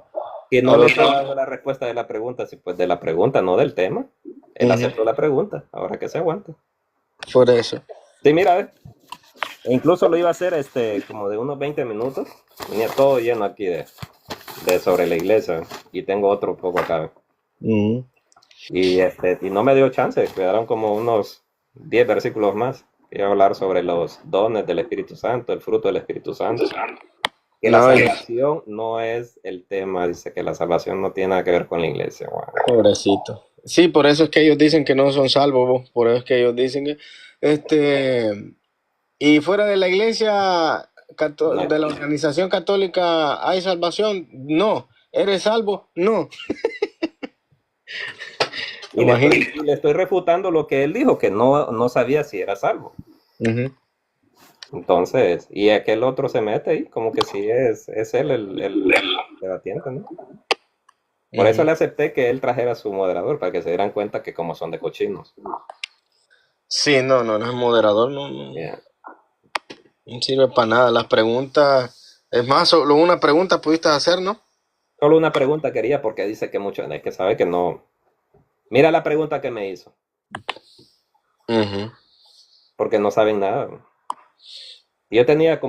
Y no Al le otro- estaba dando la respuesta de la pregunta, sí, pues de la pregunta, no del tema. Él aceptó la pregunta, ahora que se aguante. Por eso. Sí, mira, e incluso lo iba a hacer como de unos 20 minutos. Tenía todo lleno aquí de sobre la iglesia y tengo otro poco acá. Ujú. Y no me dio chance, quedaron como unos 10 versículos más. Iba a hablar sobre los dones del Espíritu Santo, el fruto del Espíritu Santo. Que la No, salvación no es el tema, dice que la salvación no tiene nada que ver con la iglesia. Wow. pobrecito. Sí, por eso es que ellos dicen que no son salvos, vos. Por eso es que ellos dicen que, y fuera de la iglesia, No. de la organización católica, ¿hay salvación? No. ¿Eres salvo? No. Imagínate. Y le estoy refutando lo que él dijo, que no sabía si era salvo. Ujú. Entonces, y aquel otro se mete ahí, como que sí es él el debatiente, ¿no? Por eso le acepté que él trajera su moderador, para que se dieran cuenta que como son de cochinos. Sí, no es moderador, no Yeah. sirve para nada. Las preguntas, es más, solo una pregunta pudiste hacer, ¿no? Solo una pregunta quería, porque dice que mucho, es que sabe que no. Mira la pregunta que me hizo, Ujú. porque no saben nada. Yo tenía como